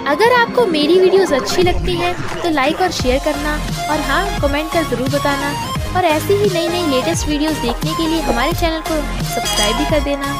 अगर आपको मेरी वीडियोस अच्छी लगती है तो लाइक और शेयर करना, और हाँ, कमेंट कर ज़रूर बताना। और ऐसी ही नई नई लेटेस्ट वीडियोस देखने के लिए हमारे चैनल को सब्सक्राइब भी कर देना।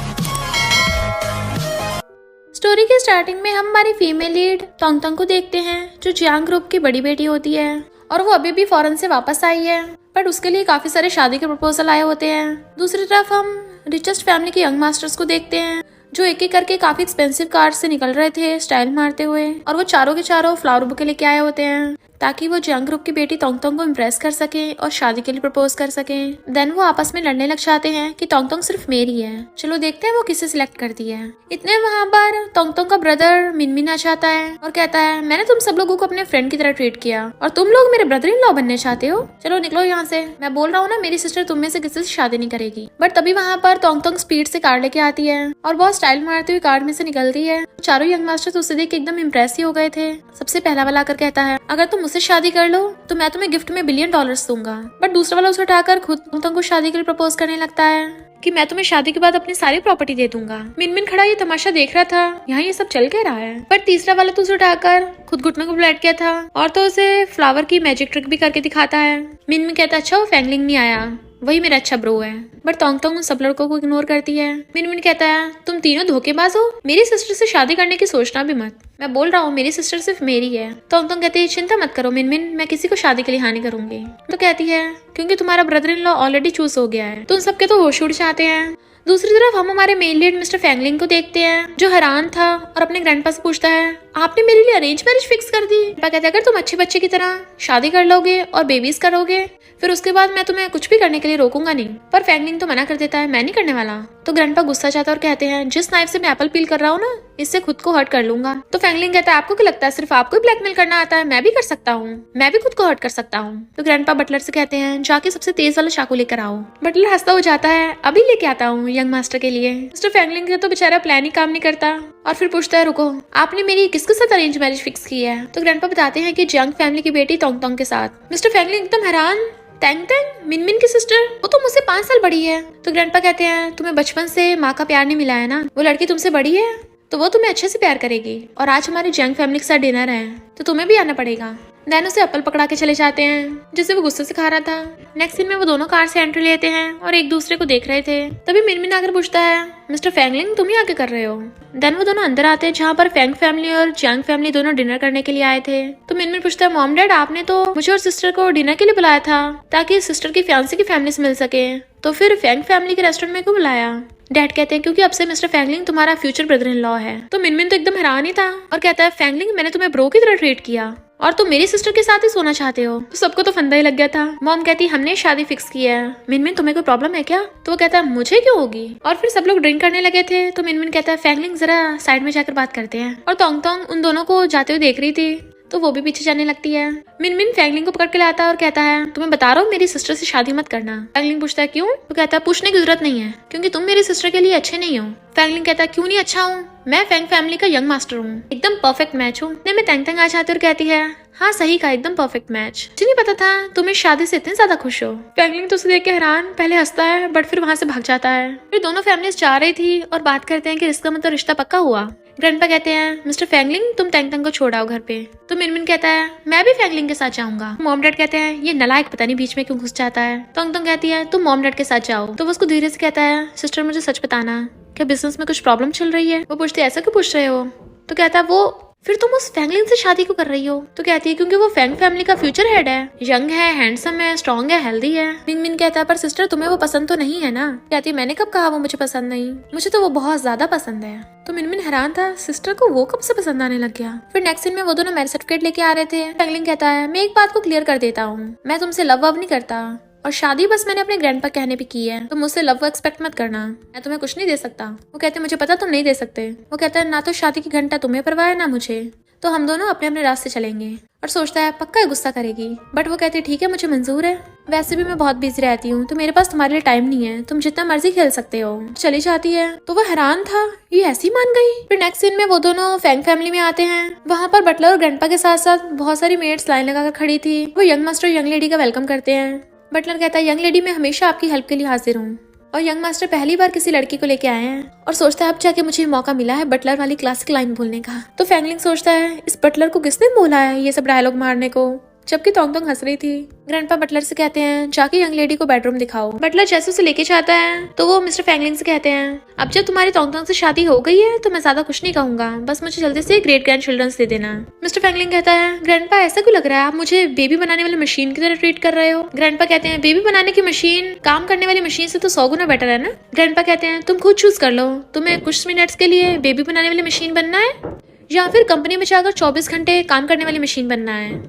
स्टोरी के स्टार्टिंग में हम हमारी फीमेल लीड तोंगतोंग को देखते हैं, जो जियांग ग्रुप की बड़ी बेटी होती है और वो अभी भी फॉरेन से वापस आई है, बट उसके लिए काफी सारे शादी के प्रपोजल आए होते हैं। दूसरी तरफ हम रिचेस्ट फैमिली के यंग मास्टर्स को देखते हैं, जो एक एक करके काफी एक्सपेंसिव कार से निकल रहे थे स्टाइल मारते हुए, और वो चारों के चारों फ्लावर बुके लेके आए होते हैं ताकि वो जियांग ग्रुप की बेटी तोंगतोंग को इम्प्रेस कर सके और शादी के लिए प्रपोज कर सके। देन वो आपस में लड़ने लग जाते हैं कि तोंगतोंग सिर्फ मेरी है, चलो देखते हैं वो किसे सिलेक्ट करती है। इतने वहाँ पर तोंगतोंग का ब्रदर मिनमिन आ जाता है और कहता है, मैंने तुम सब लोगों को अपने फ्रेंड की तरह ट्रीट किया और तुम लोग मेरे ब्रदर इन लॉ बनने चाहते हो, चलो निकलो यहाँ से। मैं बोल रहा हूँ ना, मेरी सिस्टर तुम में से किसी से शादी नहीं करेगी। बट तभी वहाँ पर तोंगतोंग स्पीड से कार लेके आती है और बहुत स्टाइल मारते हुए कार में से निकलती है। चारों यंग मास्टर्स उसे देख के एकदम इम्प्रेस ही हो गए थे। सबसे पहला वाला आकर कहता है, अगर तुम मुझसे शादी कर लो तो मैं तुम्हें गिफ्ट में $1 बिलियन दूंगा। बट दूसरा वाला उसे उठाकर खुद तोंगतोंग को शादी के लिए प्रपोज करने लगता है कि मैं तुम्हें शादी के बाद अपनी सारी प्रॉपर्टी दे दूंगा। मिनमिन खड़ा ये तमाशा देख रहा था, यहाँ ये सब चल के रहा है। पर तीसरा वाला तो उसे उठाकर खुद घुटनों को बैठ गया था और तो उसे फ्लावर की मैजिक ट्रिक भी करके दिखाता है। मिनमिन कहता है, अच्छा वो फैंगलिंग नहीं आया, वही मेरा अच्छा ब्रो है। बट तोंगतोंग उन सब लड़कों को इग्नोर करती है। मिनमिन कहता है, तुम तीनों धोखेबाज हो, मेरी सिस्टर से शादी करने की सोचना भी मत। मैं बोल रहा हूँ मेरी सिस्टर सिर्फ मेरी है। तोंगतोंग कहती है, चिंता मत करो मिनमिन, मैं किसी को शादी के लिए हाँ नहीं करूंगी। तो कहती है, क्योंकि तुम्हारा brother in law already choose हो गया है, तुम सबके तो होश उड़ जाते हैं। दूसरी तरफ हम हमारे मेन लीड मिस्टर फैंगलिंग को देखते हैं, जो हैरान था और अपने ग्रैंडपा से पूछता है, आपने मेरे लिए अरेंज मैरिज फिक्स कर दी? पापा कहते हैं, अगर तुम अच्छे बच्चे की तरह शादी कर लोगे और बेबीज करोगे फिर उसके बाद मैं तुम्हें कुछ भी करने के लिए रोकूंगा नहीं। पर फैंगलिंग तो मना कर देता है, मैं नहीं करने वाला। तो ग्रैंडपा गुस्सा जाता है और कहते हैं, जिस नाइफ से मैं एप्पल पील कर रहा हूँ ना, इससे खुद को हर्ट कर लूंगा। तो फैंगलिंग कहता है, आपको क्या लगता है सिर्फ आपको ब्लैकमेल करना आता है? मैं भी कर सकता हूँ, मैं भी खुद को हर्ट कर सकता हूँ। तो ग्रैंडपा बटलर से कहते हैं, जाके सबसे तेज वाला चाकू लेकर आओ। बटलर हंसता हो जाता है, अभी लेके आता हूँ यंग मास्टर के लिए। मिस्टर फैंगलिंग का तो बेचारा प्लान ही काम नहीं करता और फिर पूछता है, रुको, आपने मेरी किसके साथ अरेंज मैरिज फिक्स की है? तो ग्रैंडपा बताते हैं कि जियांग फैमिली की बेटी तोंगतोंग के साथ। मिस्टर फैंगलिंग एकदम हैरान, तेंगतेंग मिनमिन की सिस्टर, वो तो मुझसे 5 साल बड़ी है। तो ग्रैंडपा कहते हैं, तुम्हें बचपन से माँ का प्यार नहीं मिला है ना, वो लड़की तुमसे बड़ी है तो वो तुम्हें अच्छे से प्यार करेगी, और आज हमारी जियांग फैमिली के साथ डिनर है तो तुम्हें भी आना पड़ेगा। देन उसे एप्पल पकड़ा के चले जाते हैं, जिसे वो गुस्से से खा रहा था। नेक्स्ट सीन में वो दोनों कार से एंट्री लेते हैं और एक दूसरे को देख रहे थे। तभी मिनमिन आकर पूछता है, मिस्टर फैंगलिंग तुम ही आके कर रहे हो? देन वो दोनों अंदर आते हैं, जहाँ पर फैंग फैमिली और जियांग फैमिली दोनों डिनर करने के लिए आए थे। तो मिनमिन पूछता है, मॉम डैड आपने तो मुझे और सिस्टर को डिनर के लिए बुलाया था ताकि सिस्टर की फियांसे की फैमिली से मिल सके, तो फिर फैंग फैमिली के रेस्टोरेंट में क्यों बुलाया? डैड कहते हैं, क्योंकि अब से मिस्टर फैंगलिंग तुम्हारा फ्यूचर ब्रदर इन लॉ है। तो मिनमिन तो एकदम हैरान ही था और कहता है, फैंगलिंग मैंने तुम्हें ब्रो की तरह ट्रीट किया और तुम मेरी सिस्टर के साथ ही सोना चाहते हो? तो सबको तो फंदा ही लग गया था। मॉम कहती, हमने शादी फिक्स की है। मिनमिन तुम्हें कोई प्रॉब्लम है क्या? तो वो कहता है, मुझे क्यों होगी? और फिर सब लोग ड्रिंक करने लगे थे। तो मिनमिन कहता है, फैंगलिंग जरा साइड में जाकर बात करते हैं। और तोंगतोंग उन दोनों को जाते हुए देख रही थी तो वो भी पीछे जाने लगती है। मिनमिन फैंगलिंग को पकड़ के लाता है और कहता है, तुम्हें बता रहा हूँ मेरी सिस्टर से शादी मत करना। फैंगलिंग पूछता है, क्यों? तो कहता है, पूछने की जरूरत नहीं है, क्योंकि तुम मेरी सिस्टर के लिए अच्छे नहीं हो। फैंगलिंग कहता है, क्यों नहीं अच्छा हूँ? मैं फैंग फैमिली का यंग मास्टर हूँ, एकदम परफेक्ट मैच हूँ। मैं तेंगतेंग आ जाती और कहती है, हाँ सही कहा, एकदम परफेक्ट मैच। मुझे नहीं पता था तुम इस शादी से इतने ज्यादा खुश हो। फैंगलिंग तो उसे देख के हैरान, पहले हंसता है बट फिर वहाँ से भाग जाता है। फिर दोनों फैमिलीज जा रही थी और बात करते हैं कि इसका मतलब रिश्ता पक्का हुआ। ग्रैंडपा कहते हैं, मिस्टर फैंगलिंग तुम तेंगतेंग को छोड़ आओ घर पे। तो मिनमिन कहता है, मैं भी फैंगलिंग के साथ जाऊंगा। मॉम डैड कहते हैं, ये नालायक पता नहीं बीच में क्यों घुस जाता है। तोंगतोंग कहती है, तुम मॉम डैड के साथ जाओ। तो वो उसको धीरे से कहता है, सिस्टर मुझे सच बताना, क्या बिजनेस में कुछ प्रॉब्लम चल रही है? वो पूछती है, ऐसा क्यों पूछ रहे हो? तो कहता है, वो फिर तुम उस फैंगलिंग से शादी क्यों कर रही हो? तो कहती है, क्योंकि वो फैंग फैमिली का फ्यूचर हेड है, यंग है, हैंडसम है, स्ट्रॉन्ग है, हेल्दी है। मिनमिन कहता है, पर सिस्टर तुम्हें वो पसंद तो नहीं है ना? कहती है, मैंने कब कहा वो मुझे पसंद नहीं, मुझे तो वो बहुत ज्यादा पसंद है। तो मिनमिन हैरान था, सिस्टर को वो कब से पसंद आने लग गया। फिर नेक्स्ट सीन में वो दोनों मैरिज सर्टिफिकेट लेके आ रहे थे। फैंगलिंग कहता है, मैं एक बात को क्लियर कर देता हूँ, मैं तुमसे लव वव नहीं करता और शादी बस मैंने अपने ग्रैंडपा कहने पे की है, तो मुझसे लव एक्सपेक्ट मत करना, मैं तुम्हें कुछ नहीं दे सकता। वो कहते हैं, मुझे पता तुम नहीं दे सकते। वो कहता है, ना तो शादी की घंटा तुम्हें परवाह है ना मुझे, तो हम दोनों अपने अपने रास्ते चलेंगे। और सोचता है पक्का गुस्सा करेगी, बट वो कहती है, ठीक है मुझे मंजूर है, वैसे भी मैं बहुत बिजी रहती हूँ तो मेरे पास तुम्हारे लिए टाइम नहीं है, तुम जितना मर्जी खेल सकते हो। चली जाती है। तो वो हैरान था, ये ऐसी मान गई। फिर नेक्स्ट सीन में वो दोनों फैंग फैमिली में आते हैं। वहाँ पर बटलर और ग्रैंडपा के साथ साथ बहुत सारी मेड्स लाइन लगाकर खड़ी थी। वो यंग मास्टर यंग लेडी का वेलकम करते हैं। बटलर कहता है, यंग लेडी मैं हमेशा आपकी हेल्प के लिए हाजिर हूँ। और यंग मास्टर पहली बार किसी लड़की को लेके आए हैं और सोचता है अब जाके मुझे मौका मिला है बटलर वाली क्लासिक लाइन बोलने का। तो फैंगलिंग सोचता है इस बटलर को किसने बोला है ये सब डायलॉग मारने को, जबकि तोंगतोंग हंस रही थी। ग्रैंडपा बटलर से कहते हैं जाके यंग लेडी को बेडरूम दिखाओ। बटलर जैसे उसे लेके जाता है तो वो मिस्टर फैंगलिंग से कहते हैं अब जब तुम्हारी तोंगतोंग से शादी हो गई है तो मैं ज्यादा कुछ नहीं कहूंगा, बस मुझे जल्दी से ग्रेट ग्रैंड चिल्ड्रंस दे देना। मिस्टर फैंगलिंग कहता है ग्रैंडपा ऐसा क्यों लग रहा है आप मुझे बेबी बनाने वाली मशीन की तरह ट्रीट कर रहे हो। ग्रैंडपा कहते हैं बेबी बनाने की मशीन काम करने वाली मशीन से तो 100 गुना बेटर है ना। ग्रैंडपा कहते हैं तुम खुद चूज कर लो, तुम्हें कुछ मिनट्स के लिए बेबी बनाने वाली मशीन बनना है या फिर कंपनी में जाकर 24 घंटे काम करने वाली मशीन बनना है।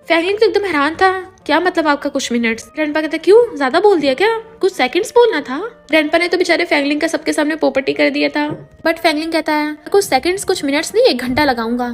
फैंगलिंग तो एकदम हैरान था, क्या मतलब आपका कुछ मिनट्स। ग्रैंडपा कहता क्यों ज्यादा बोल दिया क्या, कुछ सेकंड्स बोलना था। ग्रैंडपा ने तो बेचारे फैंगलिंग का सबके सामने पोपटी कर दिया था। बट फैंगलिंग कहता है कुछ सेकंड्स कुछ मिनट्स नहीं 1 घंटा लगाऊंगा।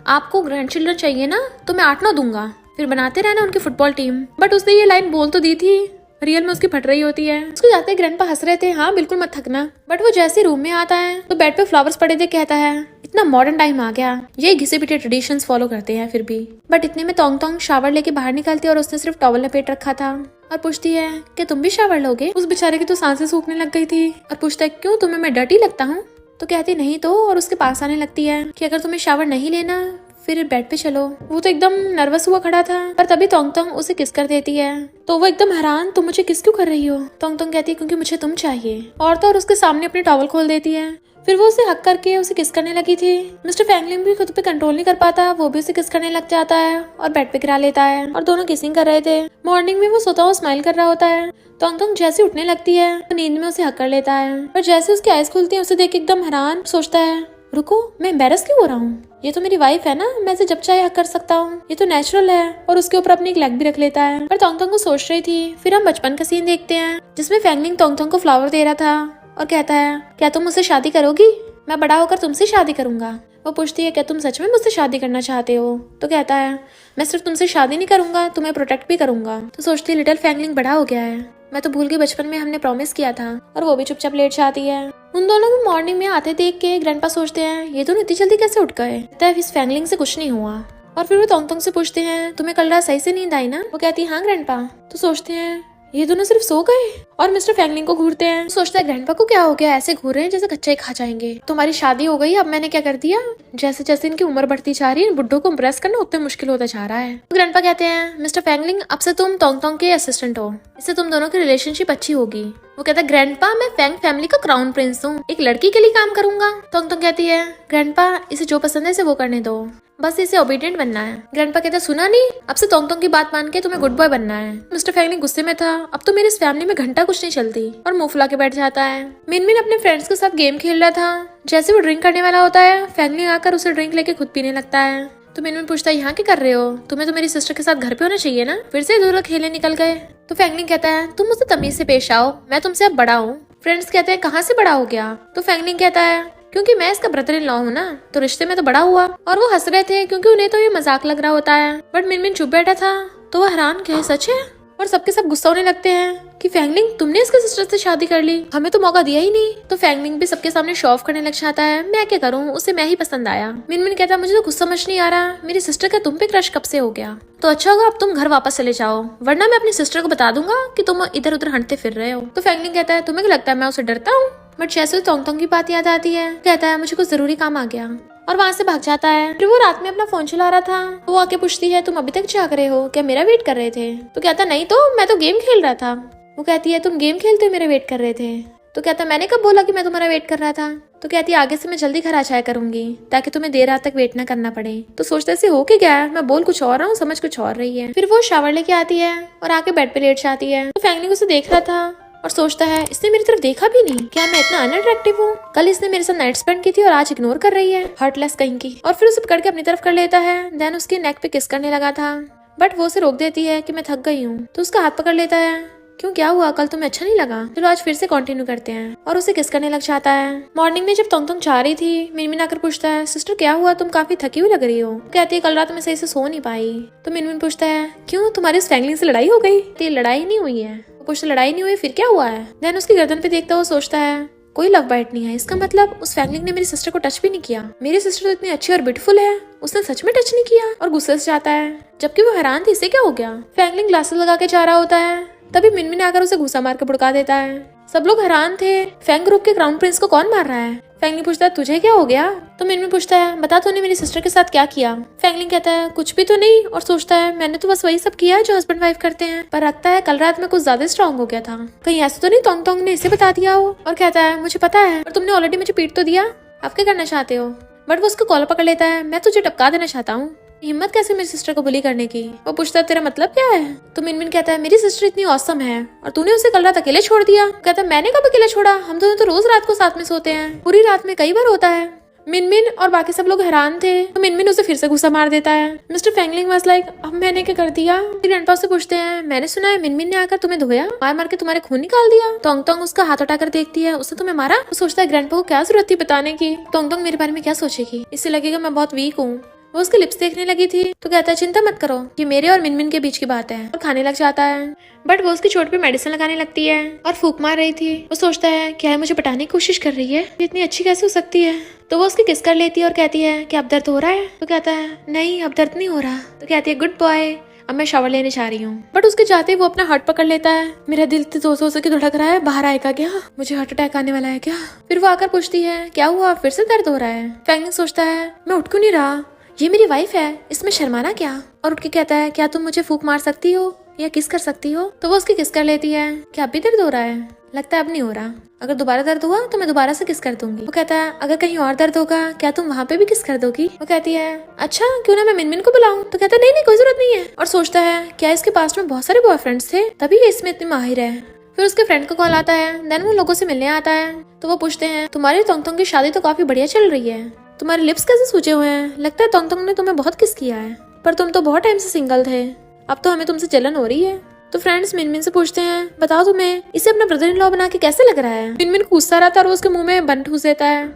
आपको ग्रैंड चिल्ड्रन चाहिए ना तो मैं 8-9 दूंगा, फिर बनाते रहना उनकी फुटबॉल टीम। बट उसने ये लाइन बोल तो दी थी, रियल में उसकी फट रही होती है। उसको जाते ही ग्रैंडपा हंस रहे थे हाँ बिल्कुल मत थकना। बट वो जैसे रूम में आता है तो बेड पे फ्लावर्स पड़े थे, कहता है इतना मॉडर्न टाइम आ गया, ये घिसे पिटे ट्रेडिशंस फॉलो करते हैं फिर भी। बट इतने में तोंगतोंग शावर लेके बाहर निकलती है और उसने सिर्फ टॉवल लपेट रखा था और पूछती है कि तुम भी शावर लोगे। उस बेचारे की तो सांसें सूखने लग गई थी और पूछता है क्यों तुम्हें मैं डर्टी लगता हूँ। तो कहती नहीं तो, और उसके पास आने लगती है कि अगर तुम्हें शावर नहीं लेना फिर बेड पे चलो। वो तो एकदम नर्वस हुआ खड़ा था पर तभी तोंगतोंग उसे किस कर देती है। तो वो एकदम हैरान तुम मुझे किस क्यों कर रही हो। तोंगतोंग कहती है क्योंकि मुझे तुम चाहिए। और तो और उसके सामने अपनी टॉवल खोल देती है। फिर वो उसे हक करके उसे किस करने लगी थी। मिस्टर फैंगलिंग भी खुद पे कंट्रोल नहीं कर पाता, वो भी उसे किस करने लग जाता है और बेड पे गिरा लेता है और दोनों किसिंग कर रहे थे। मॉर्निंग में वो सोता हुआ स्माइल कर रहा होता है। तोंगतोंग जैसे उठने लगती है तो नींद में उसे हक कर लेता है। पर जैसे उसकी आइज खुलती है उसे देख एकदम हैरान सोचता है रुको मैं एम्बेरस क्यों हो रहा हूँ, ये तो मेरी वाइफ है ना, मैं इसे जब चाहे हक कर सकता हूँ, ये तो नेचुरल है। और उसके ऊपर अपनी एक लेग भी रख लेता है। पर तोंगतोंग को सोच रही थी। फिर हम बचपन का सीन देखते हैं जिसमें फैंगलिंग तोंगतोंग को फ्लावर दे रहा था और कहता है क्या तुम मुझसे शादी करोगी, मैं बड़ा होकर तुमसे शादी करूंगा। वो पूछती है क्या तुम सच में मुझसे शादी करना चाहते हो। तो कहता है मैं सिर्फ तुमसे शादी नहीं करूंगा तुम्हें प्रोटेक्ट भी करूंगा। तो सोचती है लिटिल फैंगलिंग बड़ा हो गया है, मैं तो भूल गई बचपन में हमने प्रॉमिस किया था। और वो भी चुपचाप लेट जाती है। उन दोनों को मॉर्निंग में आते देख के ग्रैंडपा सोचते हैं ये दोनों इतनी जल्दी कैसे उठ गए, लगता है इस फैंगलिंग से कुछ नहीं हुआ। और फिर वो तोंगतोंग से पूछते हैं तुम्हें कल रात सही से नींद आई ना। वो कहती है हाँ ग्रैंडपा। तो सोचते हैं ये दोनों सिर्फ सो गए और मिस्टर फैंगलिंग को घूरते हैं। सोचता है ग्रैंडपा को क्या हो गया, ऐसे घूर रहे हैं जैसे कच्चा ही खा जाएंगे। तुम्हारी शादी हो गई अब मैंने क्या कर दिया, जैसे जैसे इनकी उम्र बढ़ती जा रही है बुड्ढों को इम्प्रेस करना उतना मुश्किल होता जा रहा है। तो ग्रैंडपा कहते हैं मिस्टर फैंगलिंग अब से तुम तोंगतोंग के असिस्टेंट हो, इससे तुम दोनों की रिलेशनशिप अच्छी होगी। वो कहता है ग्रैंडपा मैं फैंग फैमिली का क्राउन प्रिंस हूँ, एक लड़की के लिए काम करूंगा। तोंगतोंग कहती है ग्रैंडपा इसे जो पसंद है इसे वो करने दो, बस इसे ओबीडिएंट बनना है। ग्रैंडपा कहता है सुना नहीं, अब से तोंगतोंग की बात मान के तुम्हें गुड बॉय बनना है। मिस्टर फैंगलिंग गुस्से में था, अब तो मेरी इस फैमिली में घंटा कुछ नहीं चलती और मुंह फुला के बैठ जाता है। मिनमिन अपने फ्रेंड्स के साथ गेम खेल रहा था, जैसे वो ड्रिंक करने वाला होता है फैंगलिंग आकर उसे ड्रिंक लेके खुद पीने लगता है। तो मिनमिन पूछता है यहाँ क्या कर रहे हो, तुम्हें तो मेरी सिस्टर के साथ घर पे होना चाहिए ना, फिर से दूर खेलने निकल गए। तो फैंगलिंग कहता है तुम मुझसे तमीज से पेश आओ, मैं तुमसे अब बड़ा हूँ। फ्रेंड्स कहते हैं कहाँ से बड़ा हो गया। तो फैंगलिंग कहता है क्योंकि मैं इसका ब्रदर इन लॉ हूँ ना, तो रिश्ते में तो बड़ा हुआ। और वो हंस रहे थे क्योंकि उन्हें तो ये मजाक लग रहा होता है। बट मिनमिन चुप बैठा था तो वो हैरान क्या सच है। और सबके सब गुस्सा होने लगते हैं कि फैंगलिंग तुमने इसके सिस्टर से शादी कर ली, हमें तो मौका दिया ही नहीं। तो फैंगलिंग भी सबके सामने शो ऑफ करने लग जाता है, मैं क्या करूँ उसे मैं ही पसंद आया। मिनमिन कहता है मुझे तो कुछ समझ नहीं आ रहा, मेरी सिस्टर का तुम पे क्रश कब से हो गया। तो अच्छा होगा अब तुम घर वापस चले जाओ, वरना मैं अपनी सिस्टर को बता दूंगा कि तुम इधर उधर हंटते फिर रहे हो। तो फैंगलिंग कहता है तुम्हें क्या लगता है मैं उसे डरता हूँ। बट जैसे तोंगतोंग की बात याद आती है कहता है मुझे कुछ जरूरी काम आ गया और वहाँ से भाग जाता है। फिर वो रात में अपना फोन चला रहा था, वो आके पूछती है तुम अभी तक जाग रहे हो, क्या मेरा वेट कर रहे थे। तो कहता नहीं तो मैं तो गेम खेल रहा था। वो कहती है तुम गेम खेलते हो मेरा वेट कर रहे थे। तो कहता मैंने कब बोला कि मैं तुम्हारा वेट कर रहा था। तो कहती आगे से मैं जल्दी घर आ जाया करूंगी ताकि तुम्हें देर रात तक वेट ना करना पड़े। तो सोचते से हो के गया है, मैं बोल कुछ और रहा हूँ समझ कुछ और रही है। फिर वो शावर लेके आती है और आके बेड पे लेट जाती है। तो फैंगलिंग उसे देख रहा था और सोचता है इसने मेरी तरफ देखा भी नहीं, क्या मैं इतना अनअट्रैक्टिव हूँ। कल इसने मेरे साथ नाइट स्पेंड की थी और आज इग्नोर कर रही है, हर्टलेस कहीं की। और फिर उसे पकड़ के अपनी तरफ कर लेता है। देन उसके नेक पे किस करने लगा था बट वो उसे रोक देती है कि मैं थक गई हूँ। तो उसका हाथ पकड़ लेता है, क्यों क्या हुआ, कल तुम्हें अच्छा नहीं लगा, चलो आज फिर से कंटिन्यू करते हैं। और उसे किस करने लग जाता है। मॉर्निंग में जब तोंगतोंग जा रही थी मिनमिन आकर पूछता है सिस्टर क्या हुआ, तुम काफी थकी हुई लग रही हो। कहती है कल रात मैं सही से सो नहीं पाई। तो मिनमिन पूछता है क्यों तुम्हारी उस फैंगलिंग से लड़ाई हो गई। तो लड़ाई नहीं हुई है। कुछ लड़ाई नहीं हुई फिर क्या हुआ है। देन उसकी गर्दन पे देखता हुआ सोचता है कोई लव बाइट नहीं है, इसका मतलब उस फैंगलिंग ने मेरी सिस्टर को टच भी नहीं किया। मेरी सिस्टर तो इतनी अच्छी और ब्यूटीफुल है, उसने सच में टच नहीं किया। और गुस्से से जाता है जबकि वो हैरान थी इसे क्या हो गया। फैंगलिंग ग्लासेस लगा के जा रहा होता है, तभी मिनमिन आकर उसे घुसा मार के भुड़का देता है। सब लोग हैरान थे, फैंग ग्रुप के क्राउन प्रिंस को कौन मार रहा है। फैंगलिंग पूछता है तुझे क्या हो गया। तो मिनमिन पूछता है बता तूने मेरी सिस्टर के साथ क्या किया। फैंगलिंग कहता है कुछ भी तो नहीं, और सोचता है मैंने तो बस वही सब किया जो हस्बैंड वाइफ करते हैं, पर लगता है कल रात में कुछ ज्यादा स्ट्रांग हो गया था। कहीं ऐसा तो नहीं तोंग तोंग ने इसे बता दिया हो। और कहता है मुझे पता है, और तुमने ऑलरेडी मुझे पीट तो दिया, आप क्या करना चाहते हो। बट वो उसको कॉलर पकड़ लेता है, मैं तुझे टपका देना चाहता हूँ। हिम्मत कैसे मेरी सिस्टर को बुली करने की। वो पूछता है तेरा मतलब क्या है। तो मिनमिन कहता है मेरी सिस्टर इतनी औसम है और तूने उसे कल रात अकेले छोड़ दिया। कहता है मैंने कब अकेले छोड़ा, हम दोनों तो रोज रात को साथ में सोते हैं, पूरी रात में कई बार होता है। मिनमिन और बाकी सब लोग हैरान थे। तो मिनमिन उसे फिर से गुस्सा मार देता है। मिस्टर फैंगलिंग वाज लाइक अब मैंने क्या कर दिया। ग्रैंडपा से पूछते हैं मैंने सुना है मिनमिन ने आकर तुम्हें धोया, मार मार के तुम्हारे खून निकाल दिया। तोंग तोंग उसका हाथ उठाकर देखती है, उसने तुम्हें मारा। वो सोचता है ग्रैंडपा को क्या जरूरत थी बताने की, तोंग तोंग मेरे बारे में क्या सोचेगी, इससे लगेगा मैं बहुत वीक हूँ। वो उसके लिप्स देखने लगी थी। तो कहता है चिंता मत करो, ये मेरे और मिनमिन के बीच की बात है, और खाने लग जाता है। बट वो उसकी चोट पे मेडिसिन लगाने लगती है और फूंक मार रही थी। वो सोचता है क्या है मुझे पटाने की कोशिश कर रही है, ये इतनी अच्छी कैसे हो सकती है। तो वो उसकी किस कर लेती है और कहती है कि अब दर्द हो रहा है। तो कहता है नहीं अब दर्द नहीं हो रहा। तो कहती है गुड बॉय, अब मैं शावर लेने जा रही हूँ। बट उसके जाते ही वो अपना हार्ट पकड़ लेता है। मेरा दिल तो जोर जोर से धड़क रहा है, बाहर आएगा क्या, मुझे हार्ट अटैक आने वाला है क्या। फिर वो आकर पूछती है क्या हुआ, फिर से दर्द हो रहा है। फैंगलिंग सोचता है मैं उठ क्यों नहीं रहा, ये मेरी वाइफ है, इसमें शर्माना क्या। और उठ के कहता है क्या तुम मुझे फूंक मार सकती हो या किस कर सकती हो। तो वो उसकी किस कर लेती है। क्या अब भी दर्द हो रहा है। लगता है अब नहीं हो रहा, अगर दोबारा दर्द हुआ तो मैं दोबारा से किस कर दूंगी। वो कहता है अगर कहीं और दर्द होगा क्या तुम वहाँ पे भी किस कर दोगी। वो कहती है अच्छा क्यों ना मैं मिनमिन को बुलाऊं। तो कहता है नहीं नहीं कोई जरूरत नहीं है। और सोचता है क्या इसके पास में बहुत सारे बॉयफ्रेंड्स थे तभी ये इसमें इतनी माहिर है। फिर उसके फ्रेंड का कॉल आता है, देन वो लोगों से मिलने आता है। तो वो पूछते हैं तुम्हारी तोंग तोंग की शादी तो काफी बढ़िया चल रही है, तुम्हारे लिप्स कैसे सूजे हुए हैं, लगता है तोंग तोंग ने तुम्हें बहुत किस किया है, पर तुम तो बहुत टाइम से सिंगल थे, अब तो हमें तुमसे जलन हो रही है। तो फ्रेंड्स मिनमिन से पूछते हैं बताओ तुम्हें इसे अपना ब्रदर इन लॉ बना के कैसे लग रहा है। मिनमिन गुस्सा रहता है और वो उसके मुंह में बन ठूस देता है।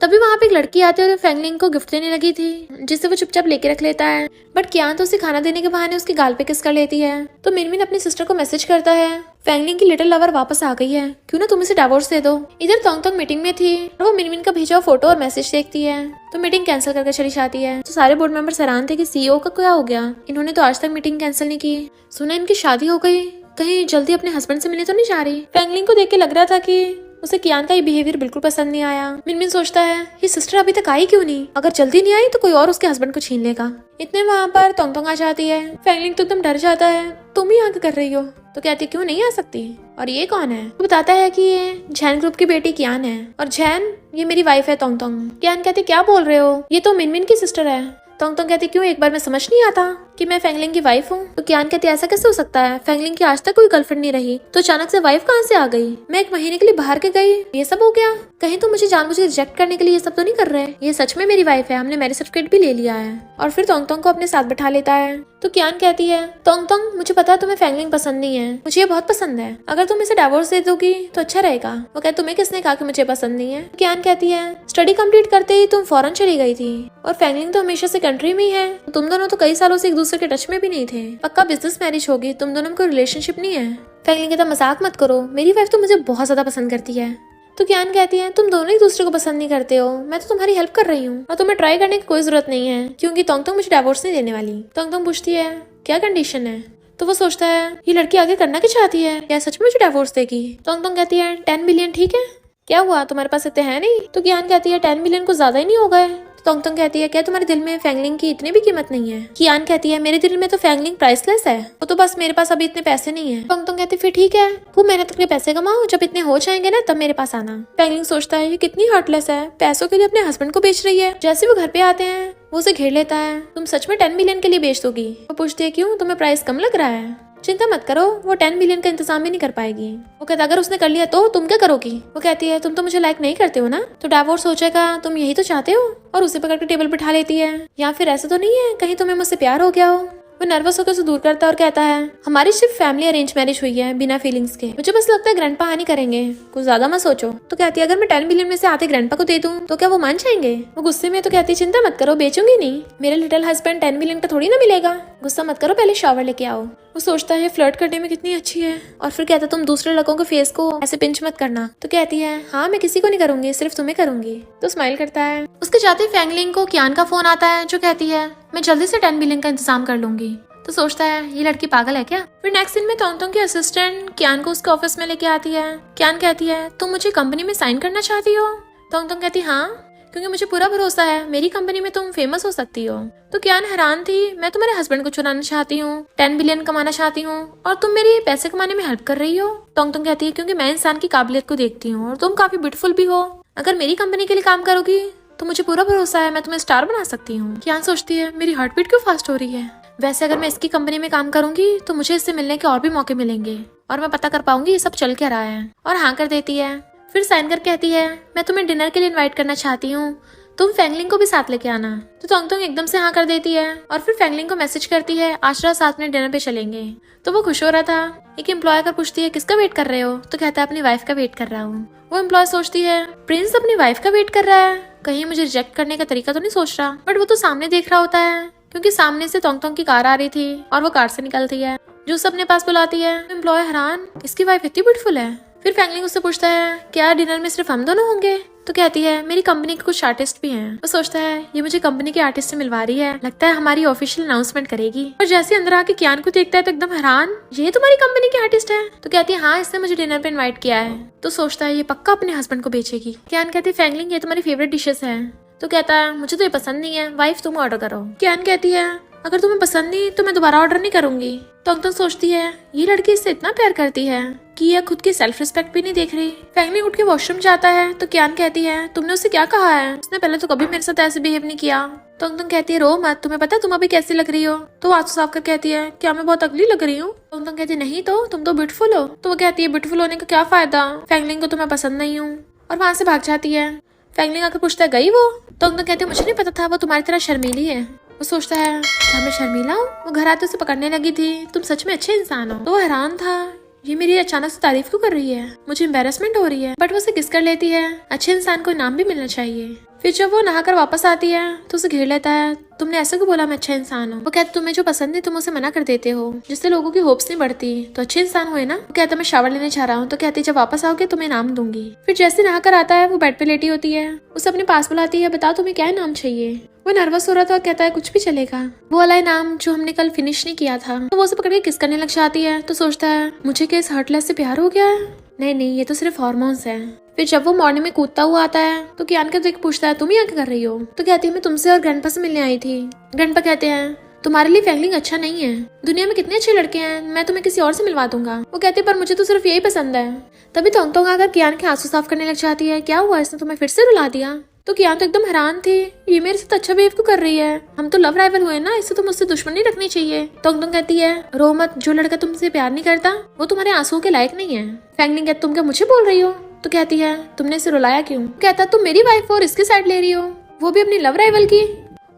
तभी वहाँ पे एक लड़की आती है और फैंगलिंग को गिफ्ट देने लगी थी, जिसे वो चुपचाप लेके रख लेता है। बट कियान तो उसे खाना देने के बहाने उसके गाल पे किस कर लेती है। तो मिनमिन अपनी सिस्टर को मैसेज करता है फैंगलिंग की लिटिल लवर वापस आ गई है, क्यों ना तुम इसे डिवोर्स दे दो। इधर तोंग तोंग मीटिंग में थी और वो मिनमिन का भेजा फोटो और मैसेज देखती है। तो मीटिंग कैंसिल करके चली जाती है। तो सारे बोर्ड मेंबर्स हैरान थे कि सीईओ का क्या हो गया, इन्होंने तो आज तक मीटिंग कैंसिल नहीं की। सुना इनकी शादी हो गई, कहीं जल्दी अपने हस्बैंड से मिलने तो नहीं जा रही। फैंगलिंग को देख के लग रहा था कि उसे कियान का ये बिहेवियर बिल्कुल पसंद नहीं आया। मिनमिन सोचता है ये सिस्टर अभी तक आई क्यों नहीं, अगर जल्दी नहीं आई तो कोई और उसके हस्बैंड को छीन लेगा। इतने वहाँ पर तोंग तोंग आ जाती है। फैंगलिंग तो एकदम डर जाता है, तुम ही आगे कर रही हो। तो कहती क्यों नहीं आ सकती, और ये कौन है। तो बताता है कि ये झैन ग्रुप की बेटी कियान है, और झैन ये मेरी वाइफ है तोंग तोंग। कियान कहती क्या बोल रहे हो, ये तो मिनमिन की सिस्टर है। तोंग तोंग कहती क्यों एक बार में समझ नहीं आता कि मैं फैंगलिंग की वाइफ हूँ। तो कियान कहती ऐसा कैसे हो सकता है, फैंगलिंग की आज तक कोई गर्लफ्रेंड नहीं रही, तो अचानक से वाइफ कहाँ से आ गई। मैं 1 महीने के लिए बाहर के गई, ये सब हो गया। कहीं तो मुझे जानबूझ के रिजेक्ट करने के लिए ये सब तो नहीं कर रहे, ये सच में मेरी वाइफ है, हमने मैरिज सर्टिफिकेट भी ले लिया है। और फिर तोंग तोंग को अपने साथ बैठा लेता है। तो कियान कहती है तोंग तोंग मुझे पता है तुम्हें फैंगलिंग पसंद नहीं है, मुझे ये बहुत पसंद है, अगर तुम इसे डिवोर्स दे दोगी तो अच्छा रहेगा। वो कहती तुम्हें किसने कहा कि मुझे पसंद नहीं है। कियान कहती है स्टडी कंप्लीट करते ही तुम फॉरेन चली गई थी, और फैंगलिंग तो हमेशा से कंट्री में ही है, तुम दोनों तो कई सालों से एक दूसरे के टच में भी नहीं थे, पक्का बिजनेस मैरिज होगी, तुम दोनों में कोई रिलेशनशिप नहीं है। फैंगलिंग कहता मजाक मत करो, मेरी वाइफ तो मुझे बहुत ज्यादा पसंद करती है। तो कियान कहती है तुम दोनों एक दूसरे को पसंद नहीं करते हो, मैं तो तुम्हारी हेल्प कर रही हूँ, और तुम्हें ट्राई करने की कोई जरूरत नहीं है, क्योंकि तोंग तोंग मुझे डिवोर्स नहीं देने वाली। तोंग तोंग पूछती है क्या कंडीशन है। तो वो सोचता है ये लड़की आगे करना क्या चाहती है, क्या सच में मुझे डिवोर्स देगी। तोंग तोंग कहती है 10 बिलियन ठीक है, क्या हुआ तुम्हारे पास इतने हैं नहीं। तो कियान कहती है 10 बिलियन को ज्यादा ही नहीं हो गए। तोंग तोंग कहती है क्या तुम्हारे दिल में फैंगलिंग की इतनी भी कीमत नहीं है। कियान कहती है मेरे दिल में तो फैंगलिंग प्राइसलेस है, वो तो बस मेरे पास अभी इतने पैसे नहीं है। तोंग तोंग कहती फिर ठीक है, वो मेहनत करके पैसे कमाओ, जब इतने हो जाएंगे ना तब मेरे पास आना। फैंगलिंग सोचता है ये कितनी हार्टलेस है, पैसों के लिए अपने हस्बैंड को बेच रही है। जैसे वो घर पे आते हैं वो उसे घेर लेता है, तुम सच में 10 बिलियन के लिए बेच दोगी। वो पूछती है क्यों, तुम्हें प्राइस कम लग रहा है। चिंता मत करो, वो 10 बिलियन का इंतजाम भी नहीं कर पाएगी। वो कहता अगर उसने कर लिया तो तुम क्या करोगी। वो कहती है तुम तो मुझे लाइक नहीं करते हो ना, तो डिवोर्स हो जाएगा, तुम यही तो चाहते हो। और उसे पकड़ के टेबल पे बिठा लेती है। या फिर ऐसा तो नहीं है कहीं तुम्हें मुझसे प्यार हो गया हो। वो नर्वस होकर उसे दूर करता है और कहता है हमारी सिर्फ फैमिली अरेंज मैरिज हुई है, बिना फीलिंग्स के, मुझे बस लगता है ग्रैंडपा हानि करेंगे, कुछ ज्यादा मत सोचो। तो कहती है अगर मैं 10 बिलियन में से आते ग्रैंडपा को दे दूं तो क्या वो मान जाएंगे। वो गुस्से में तो कहती है चिंता मत करो, बेचूंगी नहीं, मेरे लिटिल हस्बैंड 10 बिलियन का थोड़ी ना मिलेगा, गुस्सा मत करो, पहले शावर लेके आओ। वो सोचता है फ्लर्ट करने में कितनी अच्छी है, और फिर कहता तुम दूसरे लड़कों के फेस को ऐसे पिंच मत करना। तो कहती है हाँ मैं किसी को नहीं करूंगी, सिर्फ तुम्हें करूंगी। तो स्माइल करता है। उसके जाते फैंगलिंग को कियान का फोन आता है जो कहती है मैं जल्दी से 10 बिलियन का इंतजाम कर लूंगी। तो सोचता है ये लड़की पागल है क्या। फिर नेक्स्ट सीन में तोंगतोंग की असिस्टेंट कियान को उसके ऑफिस में लेके आती है। कियान कहती है तुम मुझे कंपनी में साइन करना चाहती हो। तोंगतोंग कहती हाँ, क्योंकि मुझे पूरा भरोसा है मेरी कंपनी में तुम फेमस हो सकती हो। तो कियान हैरान थी, मैं तुम्हारे हस्बैंड को चुराना चाहती हूँ, 10 बिलियन कमाना चाहती हूँ और तुम मेरी पैसे कमाने में हेल्प कर रही हो। तोंगतोंग कहती है क्योंकि मैं इंसान की काबिलियत को देखती हूँ और तुम काफी ब्यूटीफुल भी हो। अगर मेरी कंपनी के लिए काम करोगी तो मुझे पूरा भरोसा है मैं तुम्हें स्टार बना सकती हूँ। कियान सोचती है मेरी हार्ट बीट क्यों फास्ट हो रही है। वैसे अगर मैं इसकी कंपनी में काम करूंगी तो मुझे इससे मिलने के और भी मौके मिलेंगे और मैं पता कर पाऊंगी ये सब चल क्या रहा है। और हाँ कर देती है। फिर साइन कर कहती है मैं तुम्हें डिनर के लिए इन्वाइट करना चाहती हूँ, तुम फैंगलिंग को भी साथ लेके आना। तो तोंगतोंग एकदम से हाँ कर देती है और फिर फैंगलिंग को मैसेज करती है आज रात साथ में डिनर पे चलेंगे। तो वो खुश हो रहा था। एक एम्प्लॉय कर पूछती है किसका वेट कर रहे हो। तो कहता है अपनी वाइफ का वेट कर रहा हूँ। वो एम्प्लॉय सोचती है प्रिंस अपनी वाइफ का वेट कर रहा है, कहीं मुझे रिजेक्ट करने का तरीका तो नहीं सोच रहा। बट वो तो सामने देख रहा होता है क्योंकि सामने से तोंगतोंग की कार आ रही थी और वो कार से निकलती है जो उसे अपने पास बुलाती है। एम्प्लॉय हैरान, इसकी वाइफ इतनी ब्यूटीफुल है। फिर फैंगलिंग उससे पूछता है क्या डिनर में सिर्फ हम दोनों होंगे। तो कहती है मेरी कंपनी के कुछ आर्टिस्ट भी हैं। वो सोचता है ये मुझे कंपनी के आर्टिस्ट से मिलवा रही है, लगता है हमारी ऑफिशियल अनाउंसमेंट करेगी। और जैसे अंदर आके कियान को देखता है तो एकदम हैरान, ये तुम्हारी कंपनी की आर्टिस्ट है। तो कहती है हाँ, इसने मुझे डिनर पे इन्वाइट किया है। तो सोचता है ये पक्का अपने हस्बैंड को बेचेगी। कियान कहती है फैंगलिंग ये तुम्हारी फेवरेट डिशेस है। तो कहता है मुझे तो ये पसंद नहीं है, वाइफ तुम ऑर्डर करो। कियान कहती है अगर तुम्हें पसंद नहीं तो मैं दोबारा ऑर्डर नहीं करूंगी। तोंगतोंग सोचती है ये लड़की इससे इतना प्यार करती है कि यह खुद की सेल्फ रिस्पेक्ट भी नहीं देख रही। फैंगलिंग उठ के वॉशरूम जाता है तो कियान कहती है तुमने उससे क्या कहा है, उसने पहले तो कभी मेरे साथ ऐसे बिहेव नहीं किया। तोंगतोंग कहती है रो मत, तुम्हें पता तुम अभी कैसी लग रही हो। तो आंसू साफ कर कहती है क्या मैं बहुत अगली लग रही हूँ। तोंगतोंग कहती है नहीं तो तुम तो ब्यूटीफुल हो। तो वो कहती है ब्यूटीफुल होने का क्या फायदा, फैंगलिंग को तो मैं पसंद नहीं हूँ। और वहां से भाग जाती है। फैंगलिंग आकर पूछता है गई वो। तोंगतोंग कहती है मुझे नहीं पता था वो तुम्हारी तरह शर्मीली है। वो सोचता है क्या मैं शर्मीला हूँ, वो घर आते उसे पकड़ने लगी थी, तुम सच में अच्छे इंसान हो। तो वो हैरान था ये मेरी अचानक से तारीफ क्यों कर रही है, मुझे एम्बेरसमेंट हो रही है। बट वो उसे किस कर लेती है, अच्छे इंसान को इनाम भी मिलना चाहिए। फिर जब वो नहाकर वापस आती है तो उसे घेर लेता है तुमने ऐसे क्यों बोला मैं अच्छा इंसान हूँ। वो कहता तुम्हें जो पसंद है तुम उसे मना कर देते हो, जिससे लोगों की होप्स नहीं बढ़ती, तो अच्छे इंसान हुए ना। वो कहता मैं शावर लेने जा रहा हूँ। तो कहती जब वापस आओगे तुम्हें इनाम दूंगी। फिर जैसे नहाकर आता है वो बेड पे लेटी होती है, उसे अपने पास बुलाती है बताओ तुम्हें क्या इनाम चाहिए। वो नर्वस हो रहा था और कहता है कुछ भी चलेगा, वो वाला इनाम जो हमने कल फिनिश नहीं किया था। तो वो उसे पकड़ के किस करने लग जाती है। तो सोचता है मुझे क्या इस हर्टलेस से प्यार हो गया है, नहीं ये तो सिर्फ हॉर्मोन्स है। फिर जब वो मॉर्निंग में कूदता हुआ आता है तो कियान के देख पूछता है तुम यहाँ क्या कर रही हो। तो कहती है मैं तुमसे और ग्रैंडपा से मिलने आई थी। ग्रैंडपा कहते हैं तुम्हारे लिए फैंगलिंग अच्छा नहीं है, दुनिया में कितने अच्छे लड़के हैं, मैं तुम्हें किसी और से मिलवा दूंगा। वो कहती है पर मुझे तो सिर्फ यही पसंद है। तभी तोंगतोंग आकर कियान के आंसू साफ करने लग जाती है क्या हुआ, इसने तुम्हें फिर से रुला दिया। तो कियान तो एकदम हैरान थे, ये मेरे साथ अच्छा बिहेव क्यों कर रही है, हम तो लव राइवल हुए ना, इससे तो मुझसे दुश्मनी रखनी चाहिए। तोंगतोंग कहती है रो मत, जो लड़का तुमसे प्यार नहीं करता वो तुम्हारे आंसुओं के लायक नहीं है। फैंगलिंग कहती तुम क्या मुझे बोल रही हो। तो कहती है तुमने इसे रुलाया क्यों। कहता तुम मेरी वाइफ और इसकी साइड ले रही हो, वो भी अपनी लव राइवल की।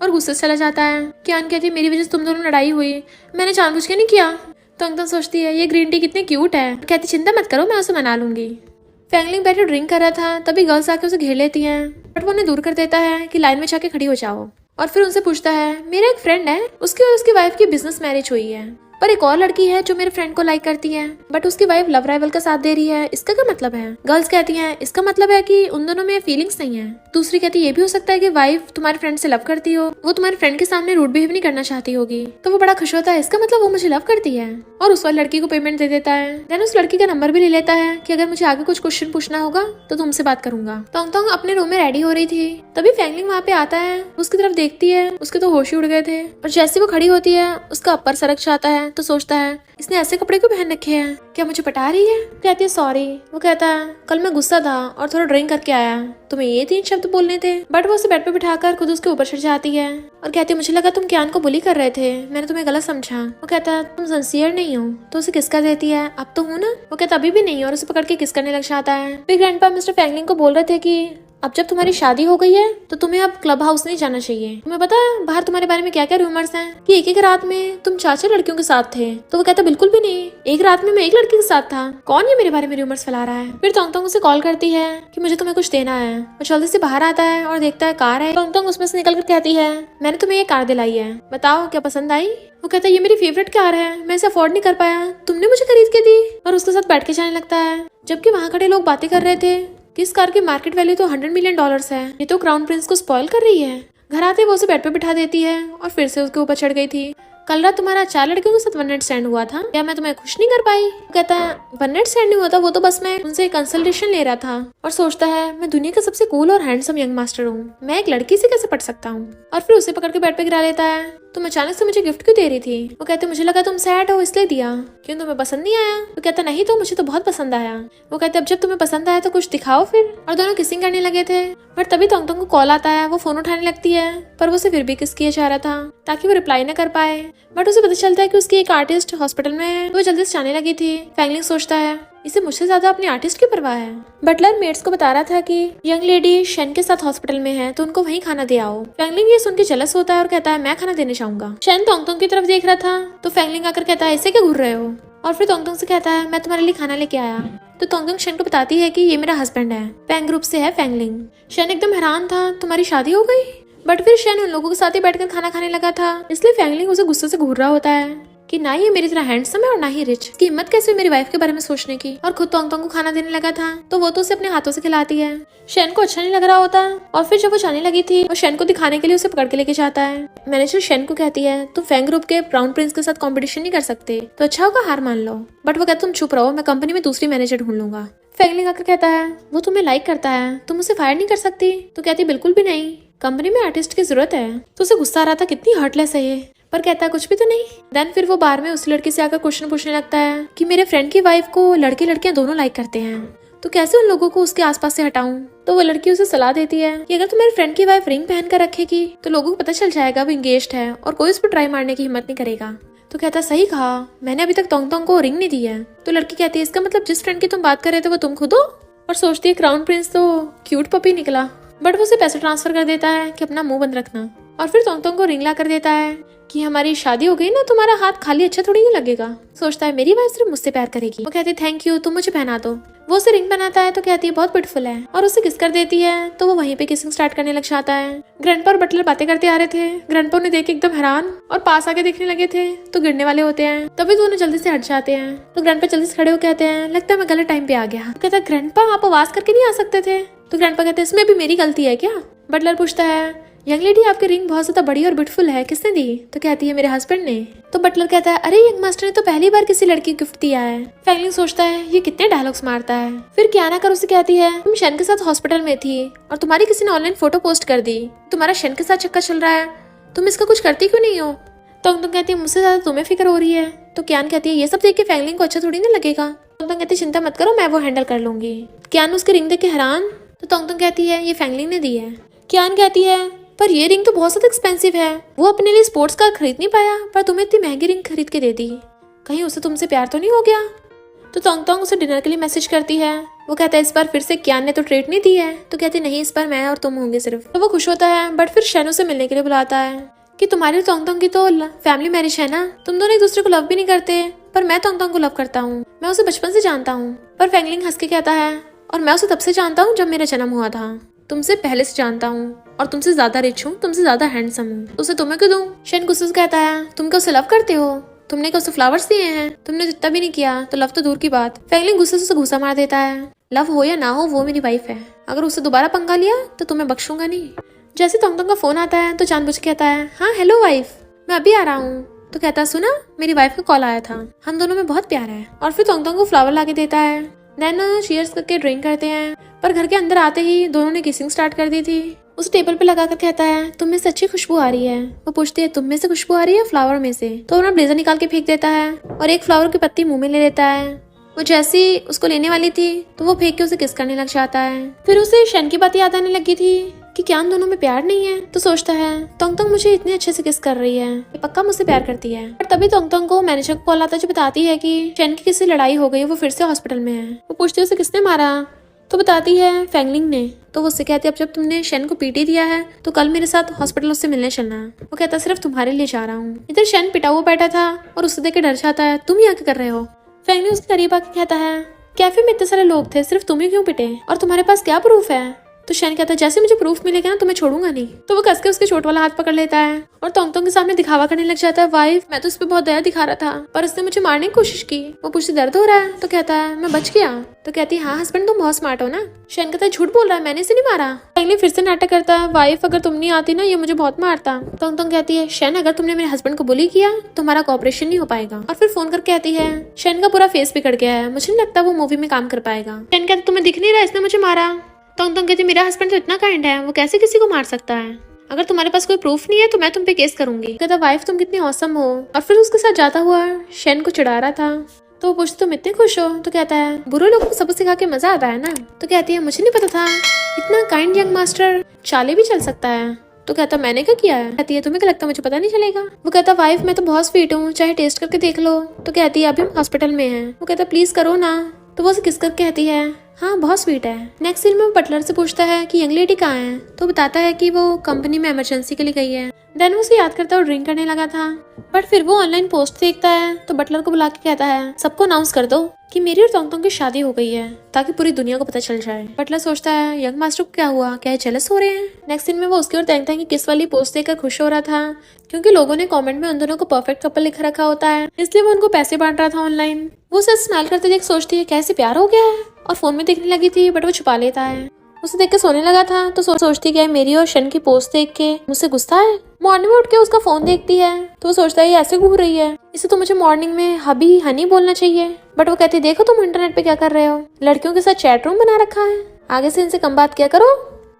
और गुस्से से चला जाता है। कियान कहती है मेरी वजह से तुम दोनों लड़ाई हुई, मैंने जानबूझ के नहीं किया। तोंगतोंग सोचती है ये ग्रीन टी कितनी क्यूट है। कहती चिंता मत करो मैं उसे मना लूंगी। फैंगलिंग बैठे ड्रिंक कर रहा था तभी गर्ल्स आके उसे घेर लेती हैं, बट वो उन्हें दूर कर देता है कि लाइन में जाके खड़ी हो जाओ। और फिर उनसे पूछता है मेरा एक फ्रेंड है, उसकी और उसकी वाइफ की बिजनेस मैरिज हुई है, पर एक और लड़की है जो मेरे फ्रेंड को लाइक करती है, बट उसकी वाइफ लव राइवल का साथ दे रही है, इसका क्या मतलब है। गर्ल्स कहती हैं इसका मतलब है कि उन दोनों में फीलिंग्स नहीं है। दूसरी कहती है ये भी हो सकता है कि वाइफ तुम्हारे फ्रेंड से लव करती हो, वो तुम्हारे फ्रेंड के सामने रूड बिहेव नहीं करना चाहती होगी। तो वो बड़ा खुश होता है इसका मतलब वो मुझे लव करती है, और उस वाली लड़की को पेमेंट दे देता है। देन उस लड़की का नंबर भी ले लेता है कि अगर मुझे आगे कुछ क्वेश्चन पूछना होगा तो तुमसे बात करूंगा। तोंगतोंग अपने रूम में रेडी हो रही थी तभी फैंगलिंग वहाँ पे आता है, उसकी तरफ देखती है, उसके तो होश ही उड़ गए थे। और जैसे वो खड़ी होती है उसका अपर सरक जाता है तो सोचता है इसने ऐसे कपड़े क्यों पहन रखे हैं, क्या मुझे पटा रही है। कहती है सॉरी। वो कहता है कल मैं गुस्सा था और थोड़ा ड्रिंक करके आया, तुम्हें ये 3 शब्द बोलने थे। बट वो उसे बेड पे बिठाकर खुद उसके ऊपर चढ़ जाती है और कहती है मुझे लगा तुम कियान को बुली कर रहे थे, मैंने तुम्हें गलत समझा। वो कहता है तुम सिंसियर नहीं हो। तो उसे किस कर देती है अब तो हूँ ना। वो कहता अभी भी नहीं, और उसे पकड़ के किस करने लग जाता है। फिर ग्रैंडपा मिस्टर फैंगलिंग को बोल रहे थे कि अब जब तुम्हारी शादी हो गई है तो तुम्हें अब क्लब हाउस नहीं जाना चाहिए। तुम्हें पता है बाहर तुम्हारे बारे में क्या क्या रूमर्स हैं कि एक रात में तुम 4 लड़कियों के साथ थे। तो वो कहता बिल्कुल भी नहीं, एक रात में मैं एक लड़की के साथ था, कौन ये मेरे बारे में रूमर्स फैला रहा है। फिर तोंगतोंग उसे कॉल करती है कि मुझे तुम्हें कुछ देना है। वो जल्दी से बाहर आता है और देखता है कार है। तोंगतोंग उसमें से निकल कर कहती है मैंने तुम्हें ये कार दिलाई है, बताओ क्या पसंद आई। वो कहता है ये मेरी फेवरेट कार है, मैं इसे अफोर्ड नहीं कर पाया, तुमने मुझे खरीद के दी। और उसके साथ बैठ के जाने लगता है, जबकि वहाँ खड़े लोग बातें कर रहे थे कि इस कार की मार्केट वैल्यू तो $100 मिलियन है, ये तो क्राउन प्रिंस को स्पॉइल कर रही है। घर आते वो उसे बेड पे बिठा देती है और फिर से उसके ऊपर चढ़ गई थी। कल रात तुम्हारा 4 लड़कियों के साथ वन नाइट स्टैंड हुआ था, क्या मैं तुम्हें खुश नहीं कर पाई? कहता है वन नाइट स्टैंड नहीं हुआ था, वो तो बस मैं उनसे कंसल्टेशन ले रहा था। और सोचता है मैं दुनिया का सबसे कूल और हैंडसम यंग मास्टर हूँ, मैं एक लड़की से कैसे पढ़ सकता हूँ। और फिर उसे पकड़ के बेड पे गिरा लेता है। तुम अचानक से मुझे गिफ्ट क्यों दे रही थी? वो कहते मुझे लगा तुम सैड हो इसलिए दिया। क्यों तुम्हें पसंद नहीं आया? वो कहता नहीं तो मुझे तो बहुत पसंद आया। वो कहते अब जब तुम्हें पसंद आया तो कुछ दिखाओ फिर। और दोनों किसिंग करने लगे थे, बट तभी तोंग को कॉल आता है। वो फोन उठाने लगती है, पर वो उसे फिर भी किस किया जा रहा था ताकि वो रिप्लाई न कर पाए। बट उसे पता चलता है कि उसकी एक आर्टिस्ट हॉस्पिटल में है, वो जल्दी से जाने लगी थी। फैंगलिंग सोचता है इसे मुझसे ज्यादा अपने आर्टिस्ट की परवाह है। बटलर मेट्स को बता रहा था कि यंग लेडी शेन के साथ हॉस्पिटल में है, तो उनको वहीं खाना दे आओ। फैंगलिंग ये सुन के जेलस होता है और कहता है मैं खाना देने चाहूंगा। शेन तोंग की तरफ देख रहा था, तो फैंगलिंग आकर कहता है ऐसे क्या घूर रहे हो? और फिर तोंग से कहता है मैं तुम्हारे लिए खाना लेके आया। तो तोंग शेन को बताती है कि ये मेरा हस्बैंड है, पैंग ग्रुप से है फैंगलिंग। शेन एकदम हैरान था, तुम्हारी शादी हो गई? बट फिर शेन उन लोगों के साथ ही बैठकर खाना खाने लगा था, इसलिए फैंगलिंग उसे गुस्से से घूर रहा होता है कि ना ये मेरी तरह हैंडसम है और ना ही रिच। इसकी हिम्मत कैसे मेरी वाइफ के बारे में सोचने की। और खुद तोंग को खाना देने लगा था, तो वो तो उसे अपने हाथों से खिलाती है। शेन को अच्छा नहीं लग रहा होता, और फिर जब वो जाने लगी थी और शेन को दिखाने के लिए उसे पकड़ के लेके जाता है। मैनेजर शेन को कहती है तुम फैंग ग्रुप के ब्राउन प्रिंस के साथ कंपटीशन नहीं कर सकते, तो अच्छा होगा हार मान लो। बट वो कहता तुम चुप रहो, मैं कंपनी में दूसरी मैनेजर ढूंढ लूंगा। फैंगलिंग आकर कहता है वो तुम्हें लाइक करता है, तुम उसे फायर नहीं कर सकती? तो कहती बिल्कुल भी नहीं, कंपनी में आर्टिस्ट की जरूरत है। तो उसे गुस्सा आ रहा था कितनी हर्टलेस है ये, पर कहता है कुछ भी तो नहीं। देन फिर वो बार में उस लड़की से आकर क्वेश्चन पूछने लगता है कि मेरे फ्रेंड की वाइफ को लड़के लड़कियां दोनों लाइक करते हैं, तो कैसे उन लोगों को उसके आसपास से हटाऊं? तो वो लड़की उसे सलाह देती है कि अगर तुम्हारे फ्रेंड की वाइफ रिंग पहन कर रखेगी तो लोगों को पता चल जाएगा वो इंगेज्ड है और कोई उस पर ट्राई मारने की हिम्मत नहीं करेगा। तो कहता सही कहा, मैंने अभी तक तोंग को रिंग नहीं दी है। तो लड़की कहती है इसका मतलब जिस फ्रेंड की तुम बात कर रहे थे वो तुम खुद हो? और सोचती है क्राउन प्रिंस तो क्यूट पपी निकला। बट वो उसे पैसे ट्रांसफर कर देता है कि अपना मुंह बंद रखना। और फिर तोंग को रिंग ला कर देता है कि हमारी शादी हो गई ना, तुम्हारा हाथ खाली अच्छा थोड़ी नहीं लगेगा। सोचता है मेरी वाइफ सिर्फ मुझसे प्यार करेगी। वो कहती थैंक यू, तुम मुझे पहना दो। वो उसे रिंग बनाता है तो कहती है बहुत ब्यूटीफुल है, और उसे किस कर देती है। तो वो वहीं पे किसिंग स्टार्ट करने लग जाता है। ग्रैंडपा और बटलर बातें करते आ रहे थे। ग्रैंडपा उन्हें देख के एकदम हैरान और पास आके देखने लगे थे तो गिरने वाले होते हैं, तभी दोनों जल्दी से हट जाते हैं। तो ग्रैंडपा जल्दी से खड़े हो कहते हैं लगता है मैं गलत टाइम पे आ गया। कहता है ग्रैंडपा आप आवाज करके नहीं आ सकते थे? तो ग्रैंडपा कहते हैं इसमें भी मेरी गलती है क्या? बटलर पूछता है यंग लेडी आपकी रिंग बहुत ज्यादा बड़ी और ब्यूटीफुल है, किसने दी? तो कहती है मेरे हस्बैंड ने। तो बटलर कहता है अरे यंग मास्टर ने तो पहली बार किसी लड़की को गिफ्ट दिया है। फैंगलिंग सोचता है ये कितने डायलॉग्स मारता है। फिर क्या ना कर उसे कहती है तुम शेन के साथ हॉस्पिटल में थी और तुम्हारी किसी ने ऑनलाइन फोटो पोस्ट कर दी, तुम्हारा शेन के साथ चक्कर चल रहा है, तुम इसका कुछ करती क्यों नहीं हो? तो तुम कहती है मुझसे ज्यादा तुम्हें फिक्र हो रही है। तो क्यान कहती है ये सब देख के फैंगलिंग को अच्छा थोड़ी ना लगेगा। तुम कहती है चिंता मत करो, मैं वो हैंडल कर लूंगी। क्यान उसकी रिंग देख के हैरान। तो तुम कहती है ये फैंगलिंग ने दी है। क्यान कहती है पर ये रिंग तो बहुत ज्यादा एक्सपेंसिव है, वो अपने लिए स्पोर्ट्स कार खरीद नहीं पाया पर तुम्हें इतनी महंगी रिंग खरीद के दे दी, कहीं उसे तुमसे प्यार तो नहीं हो गया? तो तोंग उसे डिनर के लिए मैसेज करती है। वो कहता है इस बार फिर से क्यान ने तो ट्रीट नहीं दी है। तो कहती नहीं इस बार मैं और तुम होंगे सिर्फ। तो वो खुश होता है, बट फिर शेन उसे मिलने के लिए बुलाता है कि तुम्हारी तोंग की तो फैमिली मैरिज है ना, तुम दोनों एक दूसरे को लव भी नहीं करते, पर मैं तोंग को लव करता हूँ, मैं उसे बचपन से जानता हूँ। पर फैंगलिंग हंस के कहता है और मैं उसे तब से जानता हूँ जब मेरा जन्म हुआ था, तुमसे पहले से जानता हूँ और तुमसे ज्यादा रिच हूँ, तुमसे ज्यादा हैंडसम हूँ, तो उसे तुम्हें क्यों दूं? शेन गुस्से से कहता है तुम क्या उसे लव करते हो? तुमने क्या उसे फ्लावर्स दिए हैं? तुमने जितना भी नहीं किया तो लव तो दूर की बात। फैंगलिंग गुस्से से उसे घूसा मार देता है लव हो या ना हो वो मेरी वाइफ है, अगर उससे दोबारा पंगा लिया तो तुम्हें बख्शूंगा नहीं। जैसे तोंग का फोन आता है तो जानबूझ के कहता है हाँ हेलो वाइफ, मैं अभी आ रहा हूँ। तो कहता सुना मेरी वाइफ का कॉल आया था, हम दोनों में बहुत प्यार है। और फिर तोंग को फ्लावर ला के देता है। देन चीयर्स करके ड्रिंक करते हैं, पर घर के अंदर आते ही दोनों ने किसिंग स्टार्ट कर दी थी। उस टेबल पे लगाकर कहता है तुम में से अच्छी खुशबू आ रही है। वो पूछती है तुम में से खुशबू आ रही है फ्लावर में से? तो अपना ब्लेजर निकाल के फेंक देता है और एक फ्लावर की पत्ती मुंह में ले लेता है। वो जैसी उसको लेने वाली थी तो वो फेंक के उसे किस करने लग जाता है। फिर उसे शेन की बात याद आने लगी थी कि क्या दोनों में प्यार नहीं है। तो सोचता है तोंग मुझे इतने अच्छे से किस कर रही है, ये पक्का मुझसे प्यार करती है। पर तभी तोंग को मैनेजर को कॉल आता है जो बताती है कि शेन की किसी लड़ाई हो गई, वो फिर से हॉस्पिटल में है। वो पूछती है उसे किसने मारा? तो बताती है फैंगलिंग ने। तो वो उससे कहती है अब जब तुमने शेन को पीटी दिया है तो कल मेरे साथ हॉस्पिटल उससे मिलने चलना है। वो कहता सिर्फ तुम्हारे लिए जा रहा हूँ। इधर शेन पिटा हुआ बैठा था और उससे देख के डर जाता है तुम यहाँ क्या कर रहे हो? फैंगलिंग उसके करीब आके कहता है कैफे में इतने सारे लोग थे, सिर्फ तुम ही क्यों पिटे और तुम्हारे पास क्या प्रूफ है? तो शैन कहता है जैसे मुझे प्रूफ मिलेगा ना तो मैं छोड़ूंगा नहीं। तो वो कस के उसके चोट वाला हाथ पकड़ लेता है और तोंगतोंग के सामने दिखावा करने लग जाता है, वाइफ मैं तो उस पर बहुत दया दिखा रहा था पर उसने मुझे मारने की कोशिश की। वो पूछती दर्द हो रहा है? तो कहता है मैं बच गया। तो कहती है हाँ हस्बैंड तुम बहुत स्मार्ट हो ना। शैन कहता है झूठ बोल रहा है, मैंने इसे नहीं मारा। फैंगली फिर से नाटक करता है, वाइफ अगर तुम नहीं आती ना ये मुझे बहुत मारता। तोंगतोंग कहती है शैन अगर तुमने मेरे हस्बैंड को बुली किया तो हमारा कॉपरेशन नहीं हो पाएगा। और फिर फोन करके कहती है शैन का पूरा फेस बिगड़ गया है, मुझे नहीं लगता वो मूवी में काम कर पाएगा। शैन कहता तुम्हें दिख नहीं रहा इसने मुझे मारा। तोंगतोंग कहती मेरा हस्बैंड तो इतना काइंड है, वो कैसे किसी को मार सकता है? अगर तुम्हारे पास कोई प्रूफ नहीं है तो मैं तुम पे केस करूंगी। कहता वाइफ तुम कितनी औसम हो। और फिर उसके साथ जाता हुआ शैन को चिढ़ा रहा था। तो वो पूछती तुम इतने खुश हो? तो कहता है बुरे लोगों को सबक सिखा के मजा आता है ना। तो कहती है मुझे नहीं पता था इतना काइंड यंग मास्टर चाले भी चल सकता है। तो कहता मैंने क्या किया है? कहती है तुम्हें क्या लगता है मुझे पता नहीं चलेगा? वो कहता वाइफ मैं तो बहुत स्वीट हूँ, चाहे टेस्ट करके देख लो। तो कहती है अभी हम हॉस्पिटल में हैं। वो कहता प्लीज करो ना। तो वो उसे किस करके कहती है हाँ बहुत स्वीट है। नेक्स्ट सीन में वो बटलर से पूछता है कि यंग लेडी कहाँ है। तो बताता है कि वो कंपनी में इमरजेंसी के लिए गई है। देन वो उसे याद करता है और ड्रिंक करने लगा था। बट फिर वो ऑनलाइन पोस्ट देखता है तो बटलर को बुला के कहता है सबको अनाउंस कर दो कि मेरी और तोंगतोंग की शादी हो गई है ताकि पूरी दुनिया को पता चल जाए। बटलर सोचता है यंग मास्टर को क्या हुआ, क्या जेलस हो रहे हैं? नेक्स्ट सीन में वो उसकी ओर देखता है कि किस वाली पोस्ट देखकर खुश हो रहा था क्योंकि लोगों ने कमेंट में उन दोनों को परफेक्ट कपल लिख रखा होता है, इसलिए वो उनको पैसे बांट रहा था ऑनलाइन। वो उसे स्माइल करते देख सोचती है कैसे प्यार हो गया है और फोन में देखने लगी थी बट वो छुपा लेता है। उसे देख के सोने लगा था तो सोचती क्या मेरी और शन की पोस्ट देख के मुझसे गुस्सा है। मॉर्निंग में उठ के उसका फोन देखती है तो वो सोचता है ये ऐसे घूम रही है, इसे तो मुझे मॉर्निंग में हबी हनी बोलना चाहिए। बट वो कहती देखो तुम इंटरनेट पे क्या कर रहे हो, लड़कियों के साथ चैट रूम बना रखा है, आगे से इनसे कम बात किया करो।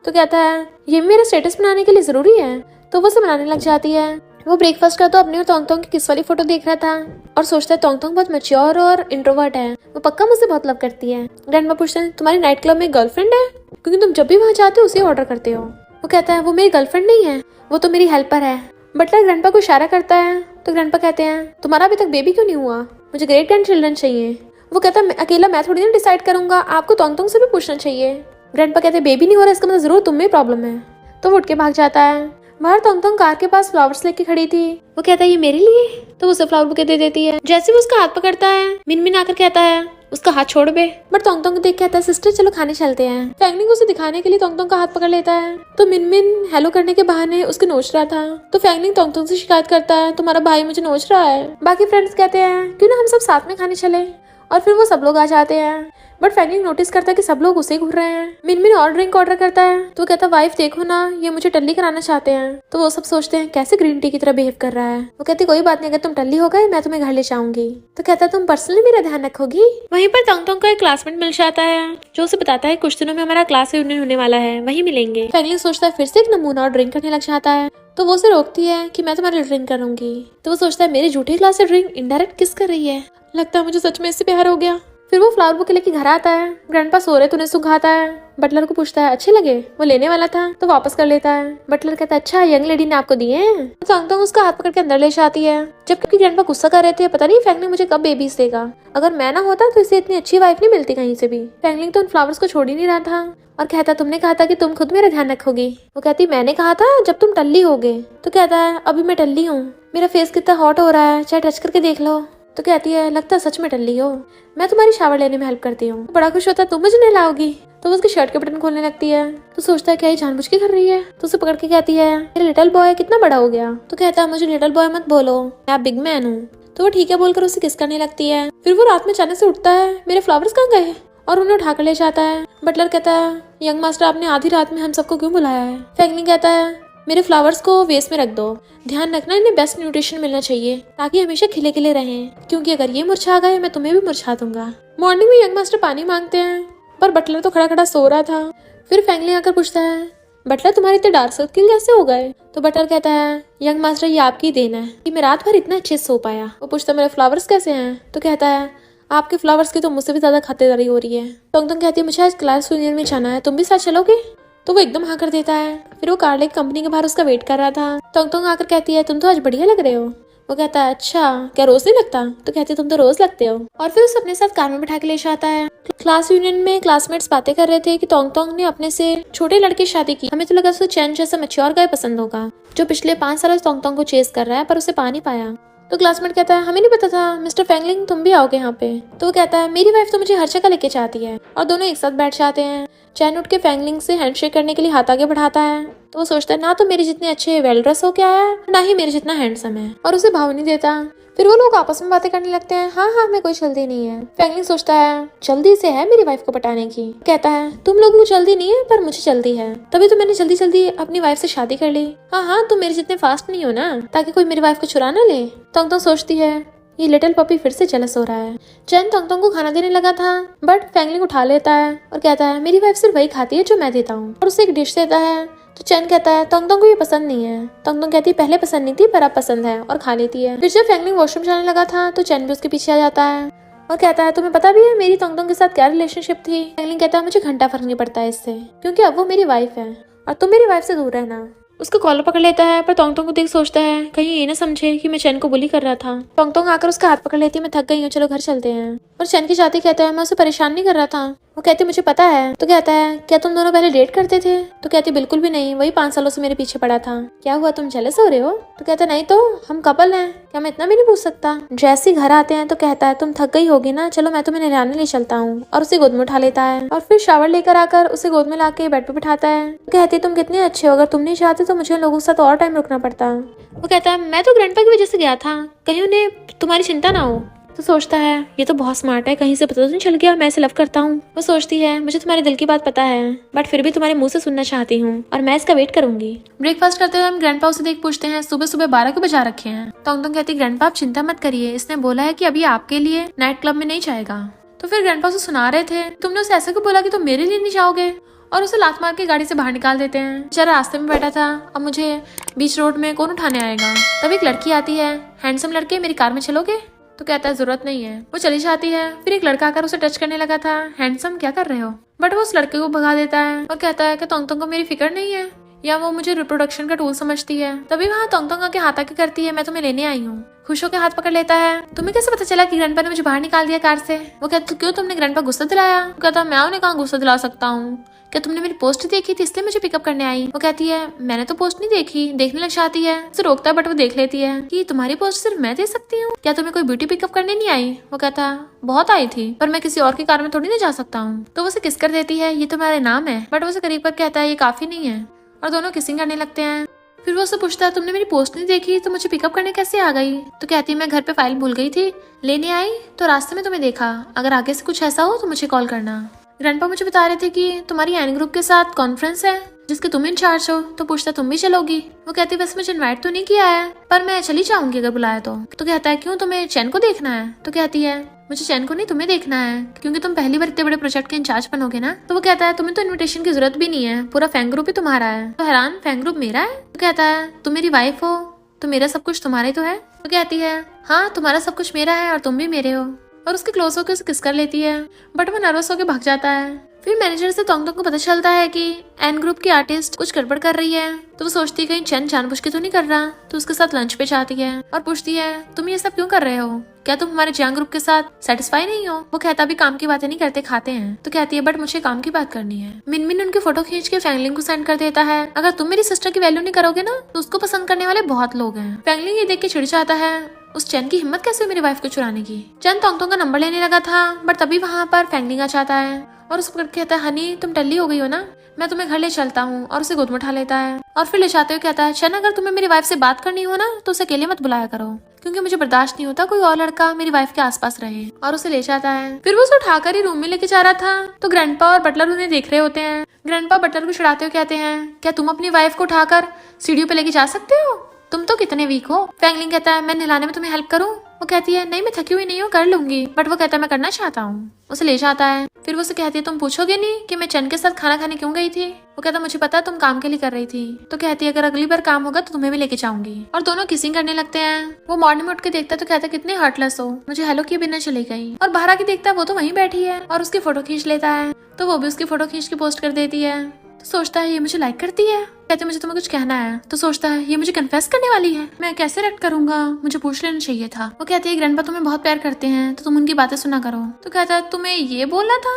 तो कहता है ये मेरा स्टेटस बनाने के लिए जरूरी है। तो वो उसे बनाने लग जाती है। वो ब्रेकफास्ट का तो अपने और तोंगतोंग की किस वाली फोटो देख रहा था और सोचता है तोंगतोंग बहुत मैच्योर और इंट्रोवर्ट है, वो पक्का मुझसे बहुत लव करती है। ग्रैंडपा पूछते हैं तुम्हारी नाइट क्लब में गर्लफ्रेंड है क्योंकि तुम जब भी वहाँ जाते हो उसे ऑर्डर करते हो। वो कहता है वो मेरी गर्लफ्रेंड नहीं है, वो तो मेरी हेल्पर है। बटलर ग्रैंडपा को इशारा करता है तो ग्रैंडपा कहते हैं तुम्हारा अभी तक बेबी क्यों नहीं हुआ, मुझे ग्रेट ग्रैंड चिल्ड्रन चाहिए। वो कहता है अकेला मैं थोड़ी ना डिसाइड करूंगा, आपको तोंगतोंग से भी पूछना चाहिए। ग्रैंडपा कहते हैं बेबी नहीं हो रहा इसका मतलब जरूर तुम में प्रॉब्लम है। तो वो उठ के भाग जाता है। बाहर तोंगतोंग कार के पास फ्लावर्स लेके खड़ी थी। वो कहता है ये मेरे लिए। तो उसे फ्लावर बुके दे देती है। जैसे वो उसका हाथ पकड़ता है मिनमिन आकर कहता है उसका हाथ छोड़ बे। बट तोंगतोंग को देख कहता है सिस्टर चलो खाने चलते हैं। फैंगलिंग उसे दिखाने के लिए तोंगतोंग का हाथ पकड़ लेता है तो मिनमिन हेलो करने के बहाने उसके नोच रहा था। तो फैंगलिंग तोंगतोंग से शिकायत करता है तुम्हारा भाई मुझे नोच रहा है। बाकी फ्रेंड्स कहते हैं क्यों ना हम सब साथ में खाने चले और फिर वो सब लोग आ जाते हैं। बट फैंगलिंग नोटिस करता है कि सब लोग उसे घूर रहे हैं। मिनमिन और ड्रिंक ऑर्डर करता है तो कहता है वाइफ देखो ना ये मुझे टल्ली कराना चाहते हैं। तो वो सब सोचते हैं कैसे ग्रीन टी की तरह बिहेव कर रहा है। वो कहती कोई बात नहीं अगर तुम टल्ली हो गए मैं तुम्हें घर ले जाऊंगी। तो कहता है तुम पर्सनली मेरा ध्यान रखोगी। वहीं पर तोंगतोंग का एक क्लासमेट मिल जाता है जो उसे बताता है कुछ दिनों में हमारा क्लास रियूनियन होने वाला है, वहीं मिलेंगे। फैंगलिंग सोचता है फिर से एक नमूना और ड्रिंक करने लग जाता है तो वो उसे रोकती है कि मैं तुम्हारी ड्रिंक करूंगी। तो वो सोचता है मेरे झूठे क्लास से ड्रिंक इनडायरेक्ट किस कर रही है, लगता है मुझे सच में इससे प्यार हो गया। फिर वो फ्लावर बुके लेके घर आता है। ग्रैंडपा सो रहे तो उन्हें सुखाता है। बटलर को पूछता है अच्छे लगे, वो लेने वाला था तो वापस कर लेता है। बटलर कहता है अच्छा यंग लेडी ने आपको दिए हैं। तो तोंगतोंग उसका हाथ पकड़ के अंदर ले जाती है जबकि ग्रैंडपा गुस्सा कर रहे थे पता नहीं फैंगलिंग मुझे कब बेबीज देगा, अगर मैं ना होता तो इसे इतनी अच्छी वाइफ नहीं मिलती कहीं से भी। फैंगलिंग तो उन फ्लावर्स को छोड़ ही नहीं रहा था और कहता तुमने कहा था कि तुम खुद मेरा ध्यान रखोगी। वो कहती मैंने कहा था जब तुम टल्ली होगे। तो कहता है अभी मैं टल्ली हूँ, मेरा फेस कितना हॉट हो रहा है चाहे टच करके देख लो। तो कहती है लगता है सच में टल्ली हो, मैं तुम्हारी शावर लेने में हेल्प करती हूँ। बड़ा खुश होता है तुम मुझे नहलाओगी। तो वो उसके शर्ट के बटन खोलने लगती है तो सोचता है क्या ये जानबूझ के कर रही है। तो उसे पकड़ के कहती है मेरा लिटिल बॉय कितना बड़ा हो गया। तो कहता है मुझे लिटिल बॉय मत बोलो, मैं बिग मैन हूँ। तो वो ठीक है बोलकर उसे किस करने लगती है। फिर वो रात में अचानक से उठता है मेरे फ्लावर्स कहाँ गए और उन्हें उठाकर ले जाता है। बटलर कहता है यंग मास्टर आपने आधी रात में हम सबको क्यों बुलाया है। फैंगलिंग कहता है मेरे फ्लावर्स को वेस्ट में रख दो, ध्यान रखना इन्हें बेस्ट न्यूट्रिशन मिलना चाहिए ताकि हमेशा खिले खिले रहें, क्योंकि अगर ये मुरझा गए मैं तुम्हें भी मुरझा दूंगा। मॉर्निंग में यंग मास्टर पानी मांगते हैं पर बटलर तो खड़ा खड़ा सो रहा था। फिर फैंगलिंग आकर पूछता है बटलर तुम्हारे इतने डार्क सर्किल कैसे हो गए। तो बटलर कहता है यंग मास्टर ये आपकी देन है कि मैं रात भर इतना अच्छे से सो पाया। वो पूछता है मेरे फ्लावर्स कैसे हैं। तो कहता है आपके फ्लावर्स की तो मुझसे भी ज्यादा खातिरदारी हो रही है। तोंगतोंग कहती है मुझे आज क्लास यूनियन में जाना है, तुम भी साथ चलोगे। तो वो एकदम हाँ कर देता है। फिर वो कार लेके कंपनी के बाहर उसका वेट कर रहा था। तोंगतोंग आकर कहती है तुम तो आज बढ़िया लग रहे हो। वो कहता है अच्छा क्या रोज नहीं लगता। तो कहती है तुम तो रोज लगते हो। और फिर उसे अपने साथ कार में बिठा के ले जाता है। क्लास यूनियन में क्लासमेट्स बातें कर रहे थे कि तोंगतोंग ने अपने से छोटे लड़के से शादी की, हमें तो लगा उसे चैन जैसा मैच्योर गाय पसंद होगा जो पिछले 5 सालों से तोंगतोंग को चेस कर रहा है पर उसे पा नहीं पाया। तो क्लासमेट कहता है हमें नहीं पता था मिस्टर फैंगलिंग तुम भी आओगे यहाँ पे। तो वो कहता है मेरी वाइफ तो मुझे हर जगह लेके जाती है। और दोनों एक साथ बैठ जाते हैं। चैन उठ के फैंगलिंग से हैंडशेक करने के लिए हाथ आगे बढ़ाता है। तो वो सोचता है ना तो मेरे जितने अच्छे वेल ड्रेस हो के आया है, ना ही मेरे जितना हैंडसम है, और उसे भाव नहीं देता। फिर वो लोग आपस में बातें करने लगते हैं। हाँ हमें कोई जल्दी नहीं है। फैंगलिंग सोचता है जल्दी से है मेरी वाइफ को पटाने की। कहता है तुम लोगों को जल्दी नहीं है पर मुझे जल्दी है, तभी तो मैंने जल्दी जल्दी अपनी वाइफ से शादी कर ली। हाँ तुम मेरे जितने फास्ट नहीं हो ना, ताकि कोई मेरी वाइफ को चुरा ना ले। तोंग सोचती है ये लिटिल पपी फिर से जेलस हो रहा है। चैन तोंग को खाना देने लगा था, बट फैंगलिंग उठा लेता है और कहता है मेरी वाइफ सिर्फ वही खाती है जो मैं देता हूँ, और उसे एक डिश देता है। तो चैन कहता है तोंग को ये पसंद नहीं है। तोंग कहती है पहले पसंद नहीं थी पर अब पसंद है, और खा लेती है। फिर जब फैंगलिंग वॉशरूम जाने लगा था तो चैन भी उसके पीछे आ जाता है और कहता है तुम्हें पता भी है मेरी तोंग के साथ क्या रिलेशनशिप थी। फैंगलिंग कहता है मुझे घंटा फर्क नहीं पड़ता है इससे, क्योंकि अब वो मेरी वाइफ है और तुम मेरी वाइफ से दूर रहना। उसको कॉलर पकड़ लेता है, पर तोंग को देख सोचता है कहीं ये ना समझे कि मैं चैन को बुली कर रहा था। तोंग आकर उसका हाथ पकड़ लेती है, मैं थक गई हूँ चलो घर चलते हैं। और चैन के साथ ही कहता है मैं उसे परेशान नहीं कर रहा था। वो कहती मुझे पता है। तो कहता है क्या तुम दोनों पहले डेट करते थे। तो कहती बिल्कुल भी नहीं, वही 5 सालों से मेरे पीछे पड़ा था। क्या हुआ तुम जेलस हो रहे हो। तो कहता नहीं तो हम कपल हैं, क्या मैं इतना भी नहीं पूछ सकता। जैसे ही घर आते हैं तो कहता है तुम थक गई होगी ना, चलो मैं तुम्हें नहलाने ले चलता हूँ, और उसे गोद में उठा लेता है। और फिर शावर लेकर आकर उसे गोद में लाके बेड पे बिठाता है। कहती तुम कितने अच्छे हो, अगर तुम नहीं चाहते तो मुझे लोगों के साथ और टाइम रुकना पड़ता। वो कहता है मैं तो ग्रैंडपा की वजह से गया था, कहीं उन्हें तुम्हारी चिंता ना हो। तो सोचता है ये तो बहुत स्मार्ट है, कहीं से पता तो नहीं चल गया मैं इसे लव करता हूँ। वो सोचती है मुझे तुम्हारे दिल की बात पता है, बट फिर भी तुम्हारे मुंह से सुनना चाहती हूँ, और मैं इसका वेट करूंगी। ब्रेकफास्ट करते हुए हम ग्रैंडपा उसे देख पूछते हैं सुबह सुबह 12 को बजा रखे हैं। तोंग कहती ग्रैंडपा आप चिंता मत करिए, इसने बोला है कि अभी आपके लिए नाइट क्लब में नहीं जाएगा। तो फिर ग्रैंडपा उसे सुना रहे थे तुमने उसे ऐसे क्यों बोला कि तुम मेरे लिए नहीं जाओगे, और उसे लात मार के गाड़ी से बाहर निकाल देते हैं। बेचारा रास्ते में बैठा था, अब मुझे बीच रोड में कौन उठाने आएगा। तब एक लड़की आती है, हैंडसम लड़के मेरी कार में चलोगे। तो कहता है जरूरत नहीं है। वो चली जाती है। फिर एक लड़का आकर उसे टच करने लगा था, हैंडसम क्या कर रहे हो, बट वो उस लड़के को भगा देता है और कहता है कि तोंग को मेरी फिक्र नहीं है, या वो मुझे रिप्रोडक्शन का टूल समझती है। तभी वहाँ तोंग आके हाथ आके करती है मैं तुम्हें लेने आई हूँ। खुश होकर हाथ पकड़ लेता है। तुम्हें कैसे पता चला कि ग्रैंडपा ने मुझे बाहर निकाल दिया कार से। वो कहता क्यों तुमने ग्रैंडपा गुस्सा दिलाया। वो कहता मैं उन्हें कहाँ गुस्सा दिला सकता हूँ, क्या तुमने मेरी पोस्ट देखी थी इसलिए मुझे पिकअप करने आई। वो कहती है मैंने तो पोस्ट नहीं देखी, देखने लग जाती है। उसे रोकता है बट वो देख लेती है कि तुम्हारी पोस्ट सिर्फ मैं दे सकती हूँ, क्या तुम्हें कोई ब्यूटी पिकअप करने नहीं आई। वो कहता बहुत आई थी पर मैं किसी और की कार में थोड़ी ना जा सकता हूँ। तो वो उसे किस कर देती है ये तो मेरा नाम है, बट वो उसे करीब कर कहता है ये काफी नहीं है, और दोनों किसिंग करने लगते हैं। फिर वो उससे पूछता है तुमने मेरी पोस्ट नहीं देखी तो मुझे पिकअप करने कैसे आ गई। तो कहती है मैं घर पे फाइल भूल गई थी, लेने आई तो रास्ते में तुम्हें देखा, अगर आगे से कुछ ऐसा हो तो मुझे कॉल करना। ग्रैंडपा मुझे बता रहे थे कि तुम्हारी एन ग्रुप के साथ कॉन्फ्रेंस है जिसके तुम इंचार्ज हो, तो पूछता तुम भी चलोगी। वो कहती है बस मुझे इनवाइट तो नहीं किया है पर मैं चली जाऊंगी अगर बुलाया तो। कहता है क्यों तुम्हें चैन को देखना है। तो कहती है मुझे चैन को नहीं तुम्हें देखना है, क्योंकि तुम पहली बार इतने बड़े प्रोजेक्ट के इंचार्ज बनोगे ना। तो वो कहता है तुम्हें तो इनविटेशन की जरूरत भी नहीं है, पूरा फैंग ग्रुप ही तुम्हारा है। तो हैरान फैंग ग्रुप मेरा है। तो कहता है तुम मेरी वाइफ हो तो मेरा सब कुछ तुम्हारा ही तो है। तो कहती है हाँ तुम्हारा सब कुछ मेरा है और तुम भी मेरे हो, और उसके क्लोज होकर उसे किस कर लेती है, बट वो नर्वस होकर भाग जाता है। फिर मैनेजर से तोंग को पता चलता है कि एन ग्रुप की आर्टिस्ट कुछ गड़बड़ कर रही है। तो वो सोचती है कहीं चैन जानबूझ के तो नहीं कर रहा। तो उसके साथ लंच पे जाती है और पूछती है तुम ये सब क्यों कर रहे हो, क्या तुम हमारे जैंग ग्रुप के साथ सेटिस्फाई नहीं हो। वो कहता भी काम की बातें नहीं करते खाते हैं। तो कहती है बट मुझे काम की बात करनी है। मिनमिन उनकी फोटो खींच के फैंगलिंग को सेंड कर देता है, अगर तुम मेरी सिस्टर की वैल्यू नहीं करोगे ना तो उसको पसंद करने वाले बहुत लोग हैं। फैंगलिंग ये देख के चिढ़ जाता है, उस चैन की हिम्मत कैसे मेरी वाइफ को चुराने की। चैन तोंग का नंबर लेने लगा था, बट तभी वहाँ पर फैंगलिंग आ जाता है और उस पर कहता है हनी तुम टल्ली हो गई हो ना, मैं तुम्हें घर ले चलता हूँ, और उसे गोद में उठा लेता है। और फिर ले जाते हुए कहता है चैन अगर तुम्हें मेरी वाइफ से बात करनी हो ना तो उसे अकेले मत बुलाया करो, क्योंकि मुझे बर्दाश्त नहीं होता कोई और लड़का मेरी वाइफ के आसपास रहे। और उसे ले जाता है। फिर वो उसे उठाकर ही रूम में लेके जा रहा था तो ग्रैंडपा और बटलर उन्हें देख रहे होते हैं। ग्रैंडपा बटलर को चिढ़ाते हुए कहते हैं क्या तुम अपनी वाइफ को उठाकर सीढ़ियों पे लेके जा सकते हो, तुम तो कितने वीक हो। फैंगलिंग कहता है मैं नहलाने में तुम्हें हेल्प करूं। वो कहती है नहीं मैं थकी हुई नहीं हूँ, कर लूंगी, बट वो कहता है मैं करना चाहता हूँ। उसे ले जाता है। फिर वो उसे कहती है तुम पूछोगे नहीं कि मैं चैन के साथ खाना खाने क्यों गई थी। वो कहता मुझे पता तुम काम के लिए कर रही थी। तो कहती है अगर अगली बार काम होगा तो तुम्हें भी लेके जाऊंगी। और दोनों किसिंग करने लगते हैं। वो मॉर्निंग में उठ के देखता है तो कहता है कितने हार्टलेस हो, मुझे हेलो किए बिना चली गई। और बाहर आके देखता है वो तो वहीं बैठी है और उसकी फोटो खींच लेता है। तो वो भी उसकी फोटो खींच के पोस्ट कर देती है। तो सोचता है ये मुझे लाइक करती है। कहते मुझे तुम्हें कुछ कहना है। तो सोचता है ये मुझे कन्फेस करने वाली है, मैं कैसे रिएक्ट करूंगा, मुझे पूछ लेना चाहिए था। वो कहती है ग्रैंडपा तुम्हें बहुत प्यार करते हैं तो तुम उनकी बातें सुना करो। तो कहता है तुम्हें ये बोलना था।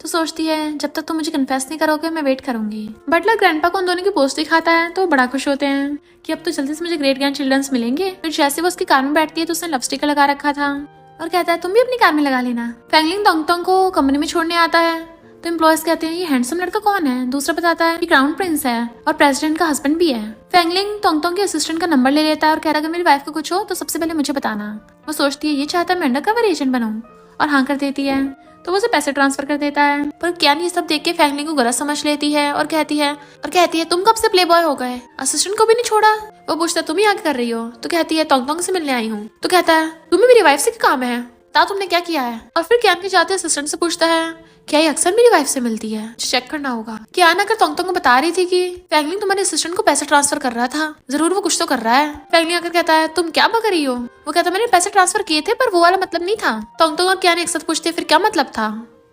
तो सोचती है जब तक तुम मुझे कन्फेस नहीं करोगे मैं वेट करूंगी। बटलर ग्रैंडपा को उन दोनों की पोस्ट दिखाता है तो वो बड़ा खुश होते हैं कि अब तो जल्दी से मुझे ग्रेट ग्रैंड चिल्ड्रंस मिलेंगे। फिर जैसे वो उसकी कार में बैठती है तो उसने लव स्टिकर लगा रखा था और कहता है तुम भी अपनी कार में लगा लेना। फैंगलिंग तोंगतोंग को कंपनी में छोड़ने आता है तो एम्प्लॉयज कहते हैं ये हैंडसम लड़का कौन है। दूसरा बताता है कि क्राउन प्रिंस है और प्रेसिडेंट का हस्बैंड भी है। फैंगलिंग तोंगतोंग के असिस्टेंट का नंबर ले लेता है और कह रहा है अगर मेरी वाइफ को कुछ हो तो सबसे पहले मुझे बताना। वो सोचती है ये चाहता है मैं अंडरकवर एजेंट बनूं और हाँ कर देती है तो वो उसे पैसे ट्रांसफर कर देता है। पर क्या ये सब देख के फैंगलिंग को गलत समझ लेती है और कहती है तुम कब से प्ले बॉय हो गए, असिस्टेंट को भी नहीं छोड़ा। वो पूछता है तुम ही आगे कर रही हो तो कहती है तोंगतोंग से मिलने आई हूँ। तो कहता है तुम्हें मेरी वाइफ से क्या काम है, ता तुमने क्या किया है। और फिर क्यान के जाते असिस्टेंट से पूछता है क्या ये अक्सर मेरी वाइफ से मिलती है, चेक करना होगा। क्यान अगर तोंगतोंग को बता रही थी कि फैंगलिंग तुम्हारे असिस्टेंट को पैसे ट्रांसफर कर रहा था, जरूर वो कुछ तो कर रहा है। फैंगलिंग आकर कहता है तुम क्या बक रही हो। वो कहता है मैंने पैसे ट्रांसफर किए थे पर वो वाला मतलब नहीं था। तोंगतोंग और क्यान एक साथ पूछते फिर क्या मतलब था।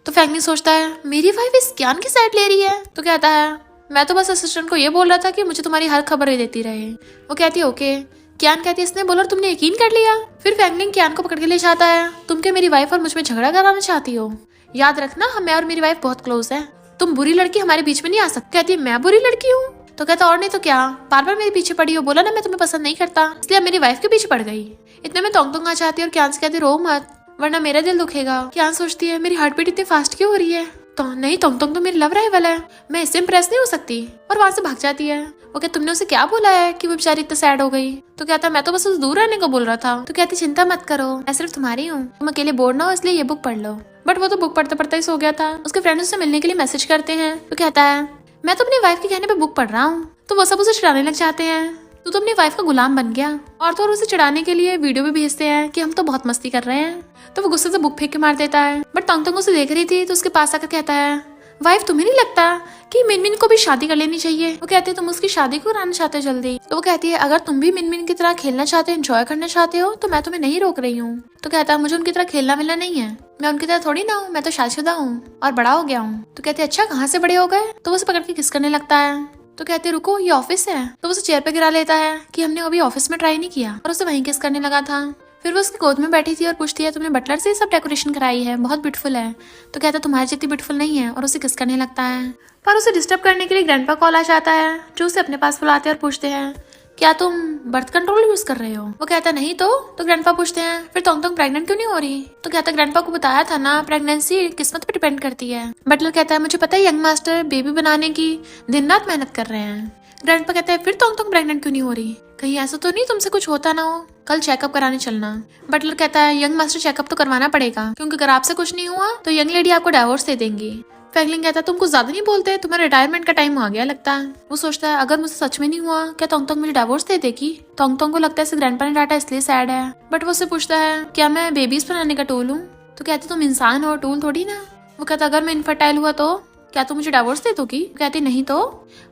तो फैंगलिंग सोचता है मेरी वाइफ इस क्यान की साइड ले रही है। तो कहता है मैं तो बस असिस्टेंट को ये बोल रहा था कि मुझे तुम्हारी हर खबर देती रहे। वो कहती है ओके। क्यान कहती है इसने बोला और तुमने यकीन कर लिया। फिर फैंगलिंग क्यान को पकड़ के ले जाता है तुम क्या मेरी वाइफ और मुझ में झगड़ा कराना चाहती हो, याद रखना मैं और मेरी वाइफ बहुत क्लोज है, तुम बुरी लड़की हमारे बीच में नहीं आ सकती। कहती है मैं बुरी लड़की हूँ। तो कहता और नहीं तो क्या, बार बार मेरे पीछे पड़ी हो, बोला ना मैं तुम्हें पसंद नहीं करता इसलिए मेरी वाइफ के पीछे पड़ गई। इतने में तोंगतोंग आ जाती है और क्यान से कहती रो मत वरना मेरा दिल दुखेगा। क्यान सोचती है मेरी हार्ट बीट इतनी फास्ट क्यों हो रही है। तो नहीं तोंगतोंग तो मेरी लव राइवल है, मैं इससे इम्प्रेस नहीं हो सकती। और वहां से भाग जाती है। वो क्या तुमने उसे क्या बोला है कि वो बेचारी इतना सैड हो गई। तो कहता मैं तो बस उसे दूर रहने को बोल रहा था। तो कहती चिंता मत करो मैं सिर्फ तुम्हारी हूँ, तुम अकेले बोर ना हो इसलिए ये बुक पढ़ लो। बट वो तो बुक पढ़ते पढ़ते ही सो गया था। उसके फ्रेंड्स उससे मिलने के लिए मैसेज करते हैं तो कहता है मैं तो अपनी वाइफ के कहने पे बुक पढ़ रहा हूँ। तो वो सब उसे चिढ़ाने लग जाते हैं तो अपनी वाइफ का गुलाम बन गया। और तो और उसे चिढ़ाने के लिए वीडियो भी भेजते हैं कि हम तो बहुत मस्ती कर रहे हैं। तो वो गुस्से से बुक फेंक के मार देता है। बट तोंगतोंग उसे देख रही थी तो उसके पास आकर कहता है वाइफ तुम्हें नहीं लगता कि मिनमिन को भी शादी कर लेनी चाहिए। वो कहती है तुम उसकी शादी क्यों कराना चाहते हो जल्दी। तो वो कहती है अगर तुम भी मिनमिन की तरह खेलना चाहते हो, एंजॉय करना चाहते हो तो मैं तुम्हें नहीं रोक रही हूँ। तो कहता है मुझे उनकी तरह खेलना मिलना नहीं है, मैं उनकी तरह थोड़ी ना हूँ, मैं तो शादीशुदा हूँ और बड़ा हो गया हूँ। तो कहते अच्छा कहाँ से बड़े हो गए। तो वो उसे पकड़ के किस करने लगता है। तो कहते रुको ये ऑफिस है। तो उसे चेयर पे गिरा लेता है कि हमने अभी ऑफिस में ट्राई नहीं किया और उसे वहीं किस करने लगा था। फिर वो उसकी गोद में बैठी थी और पूछती है तुमने बटलर से सब डेकोरेशन कराई है, बहुत ब्यूटीफुल है। तो कहता तुम्हारी जितनी ब्यूटीफुल नहीं है और उसे किस करने लगता है। पर उसे डिस्टर्ब करने के लिए ग्रैंडपा कॉल आ जाता है जो उसे अपने पास बुलाते हैं और पूछते हैं क्या तुम बर्थ कंट्रोल यूज कर रहे हो। वो कहता नहीं तो ग्रैंडपा पूछते हैं फिर तोंगतोंग प्रेग्नेंट क्यों नहीं हो रही। तो कहता ग्रैंडपा को बताया था ना प्रेगनेंसी किस्मत पे डिपेंड करती है। बटलर कहता है मुझे पता है यंग मास्टर बेबी बनाने की दिन रात मेहनत कर रहे हैं। ग्रैंडपा कहता है फिर तोंगतोंग प्रेग्नेंट क्यों नहीं हो रही, कहीं ऐसा तो नहीं तुमसे कुछ होता ना हो, कल चेकअप कराने चलना। बटलर कहता है यंग मास्टर चेकअप तो करवाना पड़ेगा क्योंकि अगर आपसे कुछ नहीं हुआ तो यंग लेडी आपको डाइवोर्स दे देंगी। फैंगलिंग कहता है तुम कुछ ज्यादा नहीं बोलते, तुम्हारा रिटायरमेंट का टाइम आ गया लगता है। वो सोचता है अगर मुझे सच में नहीं हुआ क्या तोंगतोंग मुझे डाइवोर्स दे देगी। तोंगतोंग को लगता है ग्रैंडपा ने डांटा इसलिए सैड है। बट वो उससे पूछता है क्या मैं बेबीज बनाने का टूल हूँ। तो कहती तुम इंसान हो टूल थोड़ी ना। वो कहता अगर मैं इनफर्टाइल हुआ तो क्या तुम मुझे डाइवोर्स दे दोगी। कहती नहीं तो,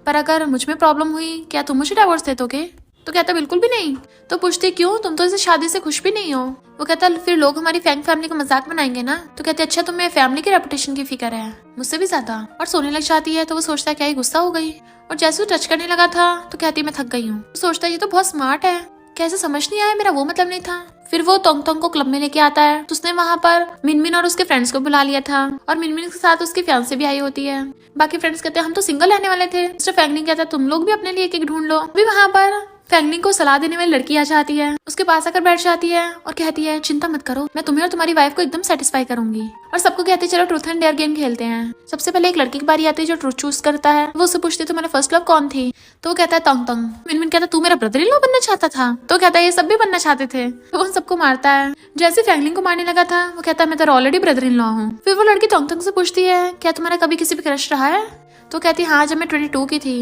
पर अगर मुझ में प्रॉब्लम हुई क्या तुम मुझे डाइवोर्स दे दोगे। तो कहता बिल्कुल भी नहीं। तो पूछती क्यों, तुम तो इस शादी से खुश भी नहीं हो। वो कहता फिर लोग हमारी फैंग फैमिली का मजाक बनाएंगे ना। तो कहते अच्छा तुम्हें फैमिली की रेपुटेशन की फिक्र है, मुझसे भी ज्यादा। और सोने लग जाती है तो वो सोचता है क्या ये गुस्सा हो गई। और जैसे वो टच करने लगा था तो कहती मैं थक गई हूँ। सोचता है ये तो बहुत स्मार्ट है, कैसे समझ नहीं आया मेरा वो मतलब नहीं था। फिर वो तोंगतोंग को क्लब में लेके आता है तो उसने वहाँ पर मिनमिन और उसके फ्रेंड्स को बुला लिया था और मिनमिन के साथ उसकी फियांसे भी आई होती है। बाकी फ्रेंड्स कहते हैं हम तो सिंगल रहने वाले थे। मिस्टर फैंगलिंग कहता है तुम लोग भी अपने लिए एक ढूंढ लो। अभी वहाँ पर फैंगलिंग को सलाह देने वाली लड़की आ जाती है, उसके पास आकर बैठ जाती है और कहती है चिंता मत करो मैं तुम्हें और तुम्हारी वाइफ को एकदम सेटिस्फाई करूंगी। और सबको कहते हैं चलो ट्रूथ एंड डेयर गेम खेलते हैं। सबसे पहले एक लड़की की बारी आती है जो ट्रूथ चूज करता है। वो उससे पूछती है तुम्हारा फर्स्ट लव कौन थी। तो वो कहता है तोंगतोंग। मिनमिन कहता तू मेरा ब्रदर इन लॉ बनना चाहता था। तो कहता है ये सब भी बनना चाहते थे। तो वो उन सबको मारता है। जैसे फैंगलिंग को मारने लगा था वो कहता है मैं तो ऑलरेडी ब्रदर इन लॉ हूँ। फिर वो लड़की तोंगतोंग से पूछती है क्या तुम्हारा कभी किसी पे क्रश रहा है। तो कहती है हाँ जब मैं 22 की थी,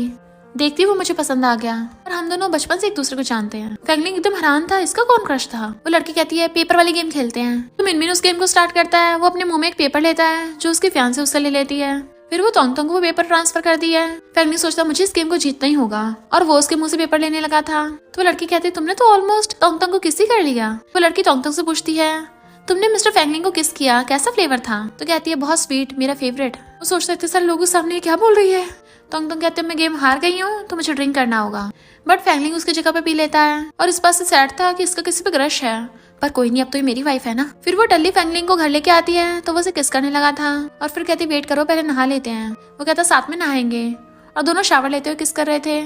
देखती वो मुझे पसंद आ गया और हम दोनों बचपन से एक दूसरे को जानते हैं। फैंगलिंग एकदम हैरान था इसका कौन क्रश था। वो लड़की कहती है पेपर वाली गेम खेलते हैं। तो मिनमिन उस गेम को स्टार्ट करता है। वो अपने मुंह में एक पेपर लेता है जो उसकी फियांसे उससे ले लेती है। फिर वो तोंगतोंग को वो पेपर ट्रांसफर कर दिया है। फैंगलिंग सोचता मुझे इस गेम को जीतना ही होगा और वो उसके मुंह से पेपर लेने लगा था। तो वो लड़की कहती तुमने तो ऑलमोस्ट तोंगतोंग को किस ही कर लिया। वो लड़की तोंगतोंग से पूछती है तुमने मिस्टर फैंगलिंग को किस किया, कैसा फ्लेवर था। तो कहती है बहुत स्वीट, मेरा फेवरेट। वो सोचता इतने सारे लोगों सामने क्या बोल रही है। तोंगतोंग कहते हैं मैं गेम हार गई हूँ तो मुझे ड्रिंक करना होगा। बट फैंगलिंग उसकी जगह पे पी लेता है और इस बात से सैड था कि इसका किसी पे क्रश है पर कोई नहीं, अब तो ये मेरी वाइफ है ना। फिर वो टल्ली फैंगलिंग को घर लेके आती है तो वो उसे किस करने लगा था और फिर कहती वेट करो पहले नहा लेते हैं। वो कहता साथ में नहाएंगे और दोनों शावर लेते हुए किस कर रहे थे।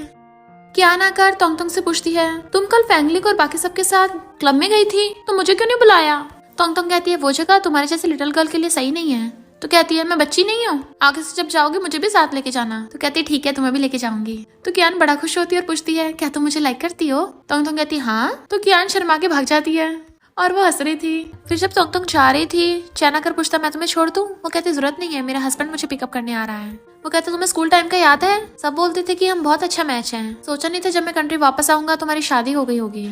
कियान आकर तोंगतोंग से पूछती है तुम कल फैंगलिंग और बाकी सबके साथ क्लब में गई थी तो मुझे क्यों नहीं बुलाया। तोंगतोंग कहती है वो जगह तुम्हारे जैसे लिटिल गर्ल के लिए सही नहीं है। तो कहती है मैं बच्ची नहीं हूँ, आगे से जब जाओगे मुझे भी साथ लेके जाना। तो कहती है ठीक है तुम्हें भी लेके जाऊंगी। तो कियान बड़ा खुश होती है और पूछती है क्या तुम मुझे लाइक करती हो। तोंगतोंग कहती है हाँ। तो कियान शर्मा के भाग जाती है और वो हंस रही थी। फिर जब तोंगतोंग जा रही थी चैन आकर पूछता मैं तुम्हें छोड़ दूं। वो कहती जरूरत नहीं है, मेरा हस्बैंड मुझे पिकअप करने आ रहा है। वो कहते तुम्हें स्कूल टाइम का याद है, सब बोलते थे कि हम बहुत अच्छा मैच है, सोचा नहीं था जब मैं कंट्री वापस आऊंगा तुम्हारी शादी हो गई होगी।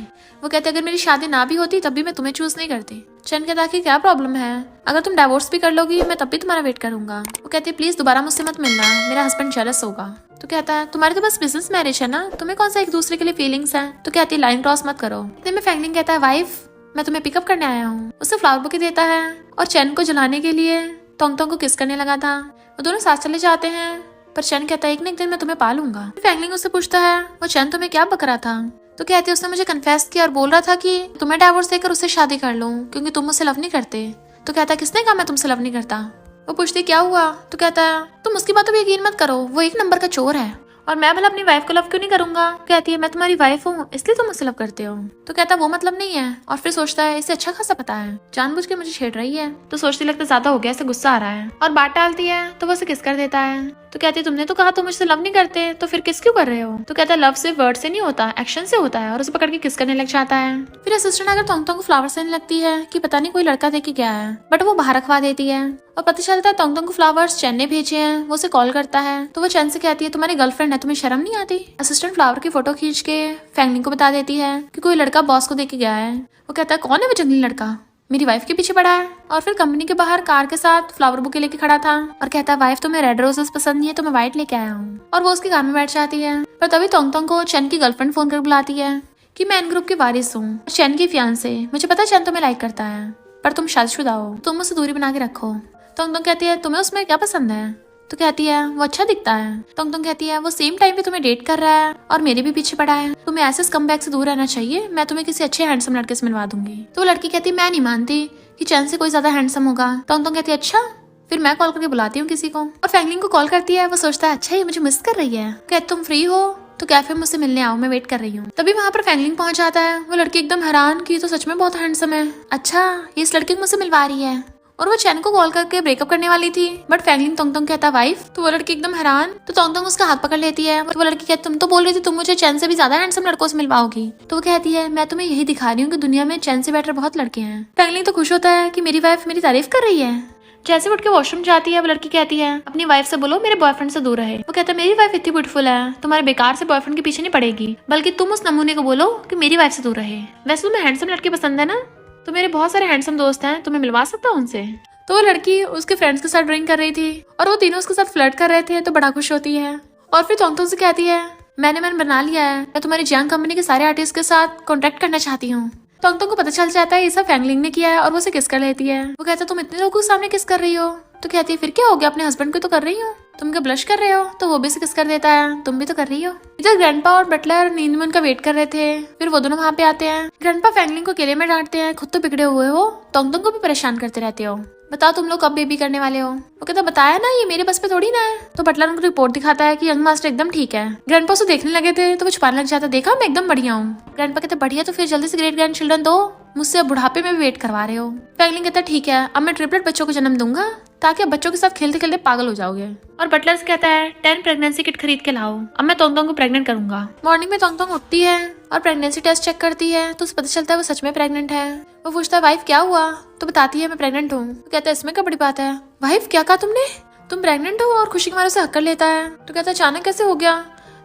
वो कहते अगर मेरी शादी ना भी होती तब भी मैं तुम्हें चूज नहीं करती। चैन कहता कि क्या प्रॉब्लम है, अगर तुम डाइवोर्स भी कर लोगी मैं तब भी तुम्हारा वेट करूंगा। वो कहती प्लीज दोबारा मुझसे मत मिलना, मेरा हस्बैंड जेलस होगा। तो कहता है तुम्हारे तो बस बिजनेस मैरिज है ना, तुम्हें कौन सा एक दूसरे के लिए फीलिंग्स है। तो कहती है लाइन क्रॉस मत करो। इतने में फैंगलिंग कहता है वाइफ मैं तुम्हें पिकअप करने आया हूँ। उसे फ्लावर बुके देता है और चैन को जलाने के लिए तोंगतोंग को किस करने लगा था। वो दोनों साथ चले जाते हैं पर चैन कहता है एक न एक दिन मैं तुम्हें पालूंगा। फैंगलिंग उससे पूछता है वो चैन तुम्हें क्या बक रहा था। तो कहती है उसने मुझे कन्फेस किया और बोल रहा था कि तुम्हें डाइवोर्स देकर उससे शादी कर लूं क्योंकि तुम मुझसे लव नहीं करते। तो कहता है किसने कहा मैं तुमसे लव नहीं करता। वो पूछती क्या हुआ। तो कहता है तुम उसकी बातों पर यकीन मत करो, वो एक नंबर का चोर है और मैं भला अपनी वाइफ को लव क्यों नहीं करूंगा। कहती है मैं तुम्हारी वाइफ हूँ इसलिए तुम मुझसे लव करते हो। तो कहता वो मतलब नहीं है और फिर सोचता है इसे अच्छा खासा पता है, जानबूझ के मुझे छेड़ रही है। तो सोचती लगता ज्यादा हो गया, इसे गुस्सा आ रहा है और बात टालती है तो वो उसे किस कर देता है। तो कहती है तुमने तो कहा तुम मुझसे लव नहीं करते तो फिर किस क्यों कर रहे हो। तो कहता है लव सिर्फ वर्ड से नहीं होता, एक्शन से होता है और उसे पकड़ के किस करने लग जाता है। फिर असिस्टेंट अगर तोंगतोंग को फ्लावर्स देने लगती है कि पता नहीं कोई लड़का देके गया है, बट वो बाहर रखवा देती है और पता चलता है तोंगतोंग को फ्लावर्स चैन ने भेजे हैं। वो उसे कॉल करता है तो वो चैन से कहती है तुम्हारी गर्लफ्रेंड है, तुम्हें शर्म नहीं आती। असिस्टेंट फ्लावर की फोटो खींच के फैंगलिंग को बता देती है कि कोई लड़का बॉस को देके गया है। वो कहता है कौन है वो जंगली लड़का, मेरी वाइफ के पीछे पड़ा है। और फिर कंपनी के बाहर कार के साथ फ्लावर बुके लेके खड़ा था और कहता है वाइफ तुम्हें रेड रोजेस पसंद नहीं है तो मैं व्हाइट लेके आया हूँ। और वो उसकी कार में बैठ जाती है। पर तभी तोंगतोंग को चैन की गर्लफ्रेंड फोन कर बुलाती है कि मैं इन ग्रुप की वारिस हूँ, चैन की फियांसे, मुझे पता है चैन तुम्हें लाइक करता है पर तुम शादीशुदा हो, तुम उससे दूरी बना के रखो। तोंगतोंग कहती है तुम्हें उसमें क्या पसंद है। तो कहती है वो अच्छा दिखता है। तोंगतोंग कहती है वो सेम टाइम पे तुम्हें डेट कर रहा है और मेरे भी पीछे पड़ा है, तुम्हें ऐसे स्कमबैग से दूर रहना चाहिए, मैं तुम्हें किसी अच्छे हैंडसम लड़के से मिलवा दूंगी। तो वो लड़की कहती है मैं नहीं मानती कि चैन से कोई ज्यादा हैंडसम होगा। तोंगतोंग कहती है अच्छा फिर मैं कॉल करके बुलाती हूँ किसी को। और फैंगलिंग को कॉल करती है। वो सोचता है अच्छा ये मुझे मिस कर रही है। कहती तुम फ्री हो तो कैफे में मुझसे मिलने आओ, मैं वेट कर रही हूँ। तभी वहाँ पर फैंगलिंग पहुंच जाता है। वो लड़की एकदम हैरान की तो सच में बहुत हैंडसम है, अच्छा ये इस लड़के को मुझसे मिलवा रही है। और वो चैन को कॉल करके ब्रेकअप करने वाली थी बट फैंगलिंग तोंगतोंग कहता वाइफ। तो वो लड़की एकदम हैरान। तो तोंगतोंग उसका हाथ पकड़ लेती है। वो लड़की कहती तुम तो बोल रही थी तुम मुझे चैन से भी ज्यादा हैंडसम लड़कों से मिलवाओगी। तो वो कहती है मैं तुम्हें यही दिखा रही हूँ कि दुनिया में चैन से बेटर बहुत लड़के हैं। फैंगलिंग तो खुश होता है कि मेरी वाइफ मेरी तारीफ कर रही है। जैसे उठ के वॉशरूम जाती है वो लड़की कहती है अपनी वाइफ से बोलो मेरे बॉयफ्रेंड से दूर रहे। वो कहता है मेरी वाइफ इतनी ब्यूटीफुल है, तुम्हारे बेकार से बॉयफ्रेंड के पीछे नहीं पड़ेगी, बल्कि तुम उस नमूने को बोलो कि मेरी वाइफ से दूर रहे। वैसे तुम्हें हैंडसम लड़के पसंद है ना, तो मेरे बहुत सारे हैंडसम दोस्त हैं, तुम्हें मिलवा सकता हूँ उनसे। तो वो लड़की उसके फ्रेंड्स के साथ ड्रिंक कर रही थी और वो तीनों उसके साथ फ्लर्ट कर रहे थे तो बड़ा खुश होती है। और फिर तोंगतोंग से कहती है मैंने बना लिया है, मैं तुम्हारी जियांग कंपनी के सारे आर्टिस्ट के साथ कॉन्टेक्ट करना चाहती हूँ। तोंगतोंग को पता चल जाता है ये सब फैंगलिंग ने किया है और वो उसे किस कर लेती है। वो कहता तुम इतने लोगों के सामने किस कर रही हो। तो कहती है फिर क्या हो गया, अपने हस्बैंड को तो कर रही हो, तुम क्या ब्लश कर रहे हो। तो वो भी से किस कर देता है, तुम भी तो कर रही हो। इधर ग्रैंडपा और बटलर नींद में उनका वेट कर रहे थे। फिर वो दोनों वहाँ पे आते हैं। ग्रैंडपा फैंगलिंग को अकेले में डांटते हैं, खुद तो बिगड़े हुए हो, तोंगतोंग को भी परेशान करते रहते हो, बताओ तुम लोग कब बेबी करने वाले हो। वो कहता बताया ना ये मेरे बस पे थोड़ी ना है। तो बटलर उनको रिपोर्ट दिखाता है कि यंग मास्टर एकदम ठीक है। ग्रैंडपा उसे देखने लगे थे तो वो छुपाने लग जाता, देखा मैं एकदम बढ़िया हूँ। ग्रैंडपा कहते बढ़िया तो फिर जल्दी से ग्रेट ग्रैंड चिल्ड्रन दो, मुझसे अब बुढ़ापे में भी वेट करवा रहे हो। फैंगलिंग कहता ठीक है अब मैं ट्रिपलेट बच्चों को जन्म दूंगा ताकि अब बच्चों के साथ खेलते खेलते पागल हो जाओगे। और बटलर से कहता है 10 प्रेगनेंसी किट खरीद के लाओ, अब मैं तोंगतोंग को प्रेग्नेंट करूंगा। मॉर्निंग में तोंगतोंग उठती है और प्रेगनेंसी टेस्ट चेक करती है तो उसे पता चलता है वो सच में प्रेग्नेंट है। वो पूछता है वाइफ क्या हुआ। तो बताती है मैं प्रेग्नेंट हूँ। तो कहता है इसमें क्या बड़ी बात है, वाइफ क्या कहा तुमने, तुम प्रेग्नेंट हो। और खुशी के मारे उसे हक कर लेता है। तो कहता है अचानक कैसे हो गया।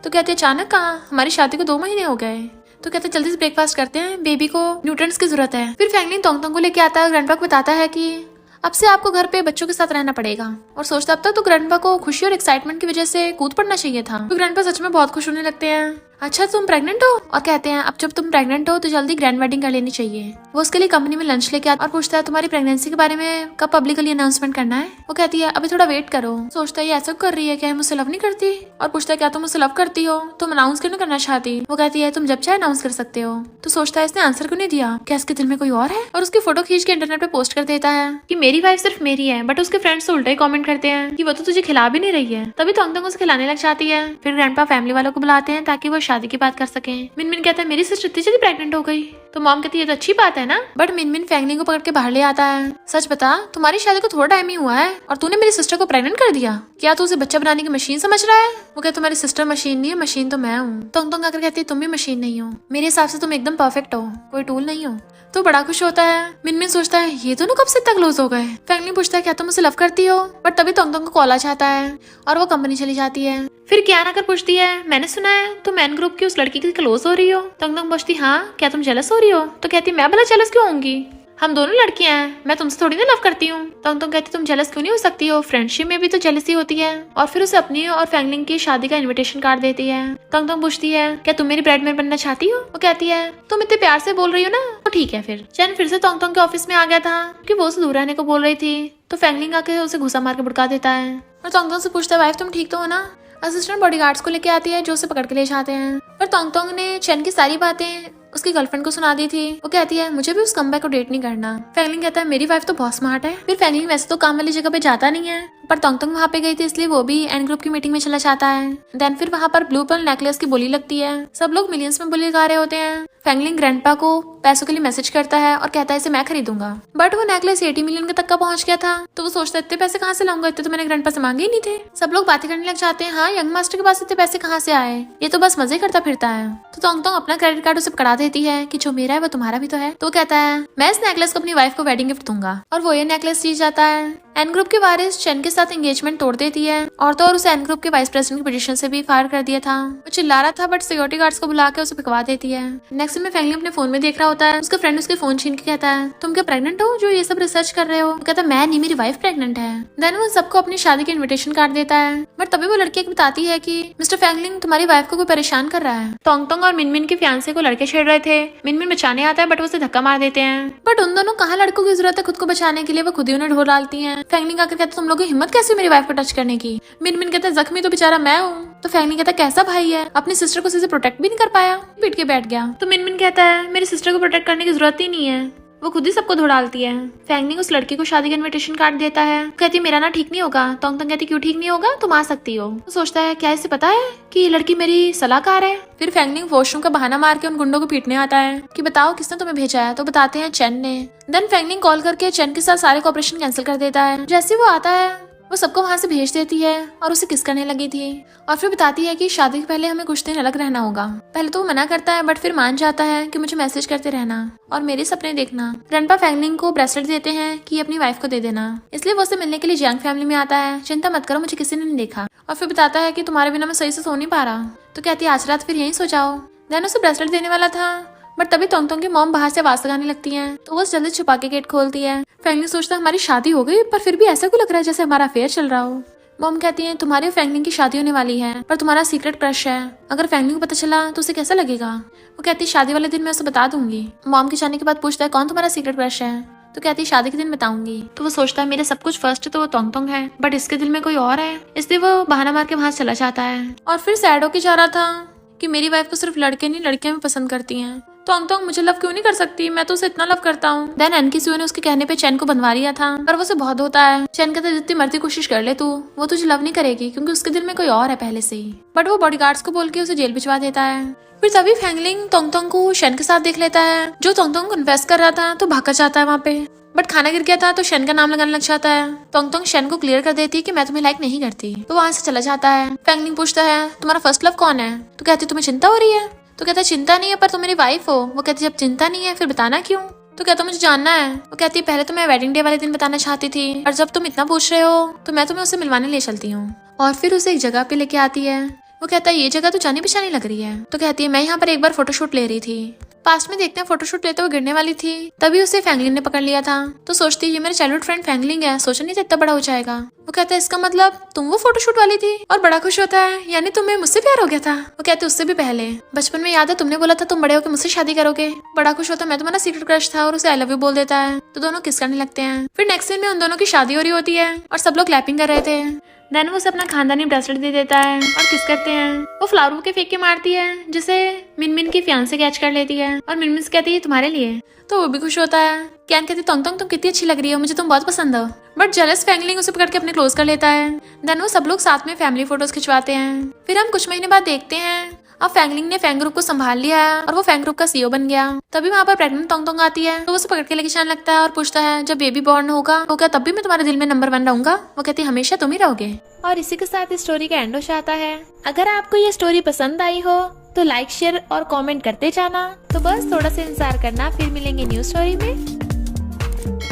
तो कहते अचानक कहाँ, हमारी शादी को 2 महीने हो गए। तो कहते जल्दी से ब्रेकफास्ट करते हैं, बेबी को न्यूट्रिएंट्स की जरूरत है। फिर फैंगलिंग तोंगतोंग को लेके आता है। ग्रैंडपा को बताता है कि अब से आपको घर पे बच्चों के साथ रहना पड़ेगा। और सोचता अब तक तो ग्रैंडपा को खुशी और एक्साइटमेंट की वजह से कूद पड़ना चाहिए था। तो ग्रैंडपा सच में बहुत खुश होने लगते हैं। अच्छा तुम प्रेग्नेंट हो? और कहते हैं अब जब तुम प्रेग्नेंट हो तो जल्दी ग्रैंड वेडिंग कर लेनी चाहिए। वो उसके लिए कंपनी में लंच लेके आता और पूछता है तुम्हारी प्रेगनेंसी के बारे में कब पब्लिकली अनाउंसमेंट करना है। वो कहती है अभी थोड़ा वेट करो। सोचता है ये ऐसा कर रही है, क्या मुझसे लव नहीं करती? और पूछता है क्या तुम मुझसे लव करती हो? तुम अनाउंस क्यों नहीं करना चाहती? वो कहती है तुम जब चाहे अनाउंस कर सकते हो। तो सोचता है इसने आंसर क्यों नहीं दिया, क्या इसके दिल में कोई और है? और उसकी फोटो खींच के इंटरनेट पे पोस्ट कर देता है कि मेरी वाइफ सिर्फ मेरी है। बट उसके फ्रेंड्स तो उल्टा ही कमेंट करते हैं कि वो तो तुझे खिला भी नहीं रही है। तभी तोंगतोंग उसे खिलाने लग जाती है। फिर ग्रैंडपा फैमिली वालों को बुलाते हैं ताकि वो शादी की बात कर सके। मिनमिन कहता है मेरी सिस्टर इतनी जल्दी प्रेग्नेंट हो गई। तो मॉम कहती है तो अच्छी बात है ना। बट मिनमिन फैंगलिंग को पकड़ के बाहर ले आता है। सच बता तुम्हारी शादी को थोड़ा टाइम ही हुआ है और तूने मेरी सिस्टर को प्रेग्नेंट कर दिया। क्या तू उसे बच्चा बनाने की मशीन समझ रहा है? वो कहता तुम्हारी सिस्टर मशीन नहीं है, मशीन तो मैं हूँ। तोंगतोंग आकर कहती है तुम भी मशीन नहीं हो, मेरे हिसाब से तुम एकदम परफेक्ट हो, कोई टूल नहीं हो। तो बड़ा खुश होता है। मिनमिन सोचता है ये दोनों कब से इतना क्लोज हो गए। फैंगलिंग पूछता है क्या तुम मुझसे लव करती हो? बट तभी तोंगतोंग को कॉल आ जाता है और वो कंपनी चली जाती है। फिर क्या ना कर पूछती है मैंने सुना है तुम मैन ग्रुप की उस लड़की के क्लोज हो रही हो। तोंगतोंग पूछती हाँ क्या तुम जेलस हो रही हो? तो कहती मैं भला जेलस क्यों होंगी, हम दोनों लड़कियां हैं, मैं तुमसे थोड़ी ना लव करती हूँ। तोंगतोंग कहती तुम जेलस क्यों नहीं हो सकती हो, फ्रेंडशिप में भी तो जेलसी होती है। और फिर उसे अपनी और फैंगलिंग की शादी का इनविटेशन कार्ड देती है। तोंगतोंग पूछती है क्या तुम मेरी ब्राइडमेड बनना चाहती हो? वो कहती है तुम इतने प्यार से बोल रही हो ना तो ठीक है। फिर चैन फिर से तोंगतोंग के ऑफिस में आ गया था क्योंकि वो उसे दूर रहने को बोल रही थी। तो फैंगलिंग आके उसे घुसा मार के भड़का देता है और तोंगतोंग से पूछता है वाइफ तुम ठीक तो हो ना? असिस्टेंट बॉडीगार्ड्स को लेके आती है जो उसे पकड़ के ले जाते हैं। पर तोंगतोंग ने चैन की सारी बातें उसकी गर्लफ्रेंड को सुना दी थी। वो कहती है मुझे भी उस कमबैक को डेट नहीं करना। फैंगलिंग कहता है मेरी वाइफ तो बहुत स्मार्ट है। फिर फैंगलिंग वैसे तो काम वाली जगह पे जाता नहीं है पर तोंगतोंग वहाँ पे गई थी इसलिए वो भी एन ग्रुप की मीटिंग में चला जाता है। देन फिर वहाँ पर ब्लू पर्ल नेकलेस की बोली लगती है। सब लोग मिलियंस में बोली गा रहे होते हैं। फैंगलिंग ग्रैंडपा को पैसों के लिए मैसेज करता है और कहता है इसे मैं खरीदूंगा। बट वो नेकलेस 80 मिलियन के तक का पहुंच गया था। तो वो सोचता है इतने पैसे कहाँ से लाऊंगा, इतने तो मैंने ग्रैंडपा से मांगे ही नहीं थे। सब लोग बातें करने लग जाते हैं हाँ यंग मास्टर के पास इतने पैसे कहाँ से आए, ये तो बस मजे करता फिरता है। तो तोंगतोंग अपना क्रेडिट कार्ड उसे पकड़ा देती है कि जो मेरा है वो तुम्हारा भी तो है। तो वो कहता है मैं इस नेकलेस को अपनी वाइफ को वेडिंग गिफ्ट दूंगा और वो ये नेकलेस जीत जाता है। एन ग्रुप के वारिस चैन के साथ एंगेजमेंट तोड़ देती है और तो और उसे एन ग्रुप के वाइस प्रेसिडेंट की पोजीशन से भी फायर कर दिया था। वो चिल्ला रहा था बट सिक्योरिटी गार्ड्स को बुला के उसे भिगवा देती है। नेक्स्ट में फैंगलिंग अपने फोन में देख रहा होता है। उसका फ्रेंड उसके फोन छीन के कहता है तुम क्या प्रेग्नेंट हो जो ये सब रिसर्च कर रहे हो? कहता मैं नहीं, मेरी वाइफ प्रेग्नेंट है। देन वो सबको अपनी शादी के इन्विटेशन कार्ड देता है। बट तभी वो लड़की बताती है कि मिस्टर फैंगलिंग तुम्हारी वाइफ को कोई परेशान कर रहा है। तोंगतोंग और मिनमिन के फियांसे को लड़के छेड़ रहे थे। मिनमिन बचाने आता है बट वो उसे धक्का मार देते हैं। बट उन दोनों कहाँ लड़कों की जरूरत है खुद को बचाने के लिए, वो खुद ही उन्हें ढो डालती है। फैंगलिंग आकर कहता तुम लोगों की हिम्मत कैसे मेरी वाइफ को टच करने की? मिनमिन कहता है जख्मी तो बेचारा मैं हूँ। तो फैंगलिंग कहता कैसा भाई है, अपनी सिस्टर को से प्रोटेक्ट भी नहीं कर पाया, पीट के बैठ गया। तो मिनमिन कहता है मेरी सिस्टर को प्रोटेक्ट करने की जरूरत ही नहीं है, वो खुद ही सबको धो डालती है। फैंगलिंग उस लड़की को शादी का इनविटेशन कार्ड देता है। कहती मेरा ना ठीक नहीं होगा। तोंगतोंग कहती क्यों ठीक नहीं होगा, तुम आ सकती हो। तो सोचता है क्या इसे पता है कि ये लड़की मेरी सलाहकार है। फिर फैंगलिंग वॉशरूम का बहाना मार के उन गुंडों को पीटने आता है कि बताओ किसने तुम्हें भेजा है। तो बताते हैं चैन ने। देन फैंगलिंग कॉल करके चैन के साथ सारे कॉपरेशन कैंसिल कर देता है। जैसे वो आता है वो सबको वहाँ से भेज देती है और उसे किस करने लगी थी और फिर बताती है कि शादी के पहले हमें कुछ दिन अलग रहना होगा। पहले तो वो मना करता है बट फिर मान जाता है कि मुझे मैसेज करते रहना और मेरे सपने देखना। ग्रैंडपा फैंगलिंग को ब्रेसलेट देते हैं कि अपनी वाइफ को दे देना, इसलिए वो उसे मिलने के लिए जियांग फैमिली में आता है। चिंता मत करो मुझे किसी ने नहीं देखा। और फिर बताता है कि तुम्हारे बिना मैं सही से सो नहीं पा रहा। तो कहती है आज रात फिर यहीं सो जाओ। देन उसे ब्रेसलेट देने वाला था बट तभी तोंगतोंग की मॉम बाहर से आवाज लगाने लगती है। तो वो जल्दी छुपा के गेट खोलती है। फैंगलिंग सोचता है हमारी शादी हो गई पर फिर भी ऐसा क्यों लग रहा है जैसे हमारा अफेयर चल रहा हो। मॉम कहती है तुम्हारी और फैंगलिंग की शादी होने वाली है पर तुम्हारा सीक्रेट क्रश है, अगर फैंगलिंग को पता चला तो उसे कैसा लगेगा। वो कहती है शादी वाले दिन मैं उसे बता दूंगी। मॉम के जाने के बाद पूछता है कौन तुम्हारा सीक्रेट क्रश है। तो कहती है शादी के दिन बताऊंगी। तो वो सोचता है मेरे सब कुछ फर्स्ट तो वो तोंगतोंग है बट इसके दिल में कोई और है, इसलिए वो बहाना मार के वहां चला जाता है। और फिर सैड होके जा रहा था कि मेरी वाइफ को सिर्फ लड़के नहीं लड़कियां भी पसंद करती हैं। तोंगतोंग मुझे लव क्यों नहीं कर सकती, मैं तो उसे इतना लव करता हूँ। देन एनकीसियो ने उसके कहने पे चैन को बनवा लिया था पर वो उसे बहुत होता है। चैन कहता है जितनी मर्जी कोशिश कर ले तू, वो तुझे लव नहीं करेगी क्योंकि उसके दिल में कोई और है पहले से ही। बट वो बॉडीगार्ड्स को बोल के उसे जेल भिजवा देता है। फिर तभी फैंगलिंग तोंगतोंग को शेन के साथ देख लेता है जो तोंगतोंग को कन्फेस कर रहा था। तो भाग जाता है वहाँ पे बट खाना गिर गया था तो शेन का नाम लगाने लग जाता है। तोंगतोंग शेन को क्लियर कर देती है कि मैं तुम्हें लाइक नहीं करती। तो वहाँ से चला जाता है। फैंगलिंग पूछता है तुम्हारा फर्स्ट लव कौन है। तो कहती तुम्हें चिंता हो रही है। तो कहता है चिंता नहीं है पर तुम मेरी वाइफ हो। वो कहती जब चिंता नहीं है फिर बताना क्यों। तो कहता मुझे जानना है। वो कहती है पहले तो मैं वेडिंग डे वाले दिन बताना चाहती थी और जब तुम इतना पूछ रहे हो तो मैं तुम्हें उसे मिलवाने ले चलती हूँ। और फिर उसे एक जगह पे लेके आती है। वो कहता है ये जगह तो जानी पहचानी लग रही है। तो कहती है मैं यहाँ पर एक बार फोटोशूट ले रही थी। पास्ट में देखते हैं फोटोशूट लेते हुए गिरने वाली थी, तभी उसे फैंगलिन ने पकड़ लिया था। तो सोचती ये मेरे चाइल्डहुड फ्रेंड फैंगलिन है, सोचा नहीं था इतना बड़ा हो जाएगा। वो कहता है इसका मतलब तुम वो फोटोशूट वाली थी, और बड़ा खुश होता है यानी तुम्हें मुझसे प्यार हो गया था। वो कहते उससे भी पहले बचपन में याद है तुमने बोला था तुम बड़े होकर मुझसे शादी करोगे। बड़ा खुश होता है मैं तुम्हारा सीक्रेट क्रश था, और उसे आई लव यू बोल देता है। तो दोनों किस करने लगते हैं। फिर नेक्स्ट सीन में उन दोनों की शादी हो रही होती है और सब लोग क्लैपिंग कर रहे थे। देन वो उसे अपना खानदानी ब्रेसलेट दे देता है और किस करते हैं। वो फ्लावर बुके फेंक के मारती है, जिसे मिनमिन की फियांसे कैच कर लेती है और मिनमिन से कहती है तुम्हारे लिए। तो वो भी खुश होता है। कैन कहती तोंगतोंग तुम कितनी अच्छी लग रही हो, मुझे तुम बहुत पसंद हो। बट जेलस फैंगलिंग उसे पकड़ के अपने क्लोज कर लेता है। देन वो सब लोग साथ में फैमिली फोटोज खिंचवाते हैं। फिर हम कुछ महीने बाद देखते हैं अब फैंगलिंग ने फैंग ग्रुप को संभाल लिया है और वो फैंग ग्रुप का सीईओ बन गया। तभी वहाँ पर प्रेग्नेंट तोंगतोंग आती है, तो उसे पकड़ के लेके जाने लगता है और पूछता है जब बेबी बॉर्न होगा तो क्या तब भी मैं तुम्हारे दिल में नंबर 1 रहूंगा। वो कहती हमेशा तुम ही रहोगे। और इसी के साथ इस स्टोरी का एंड हो जाता है। अगर आपको ये स्टोरी पसंद आई हो तो लाइक शेयर और कमेंट करते जाना। तो बस थोड़ा सा इंतजार करना, फिर मिलेंगे न्यू स्टोरी में।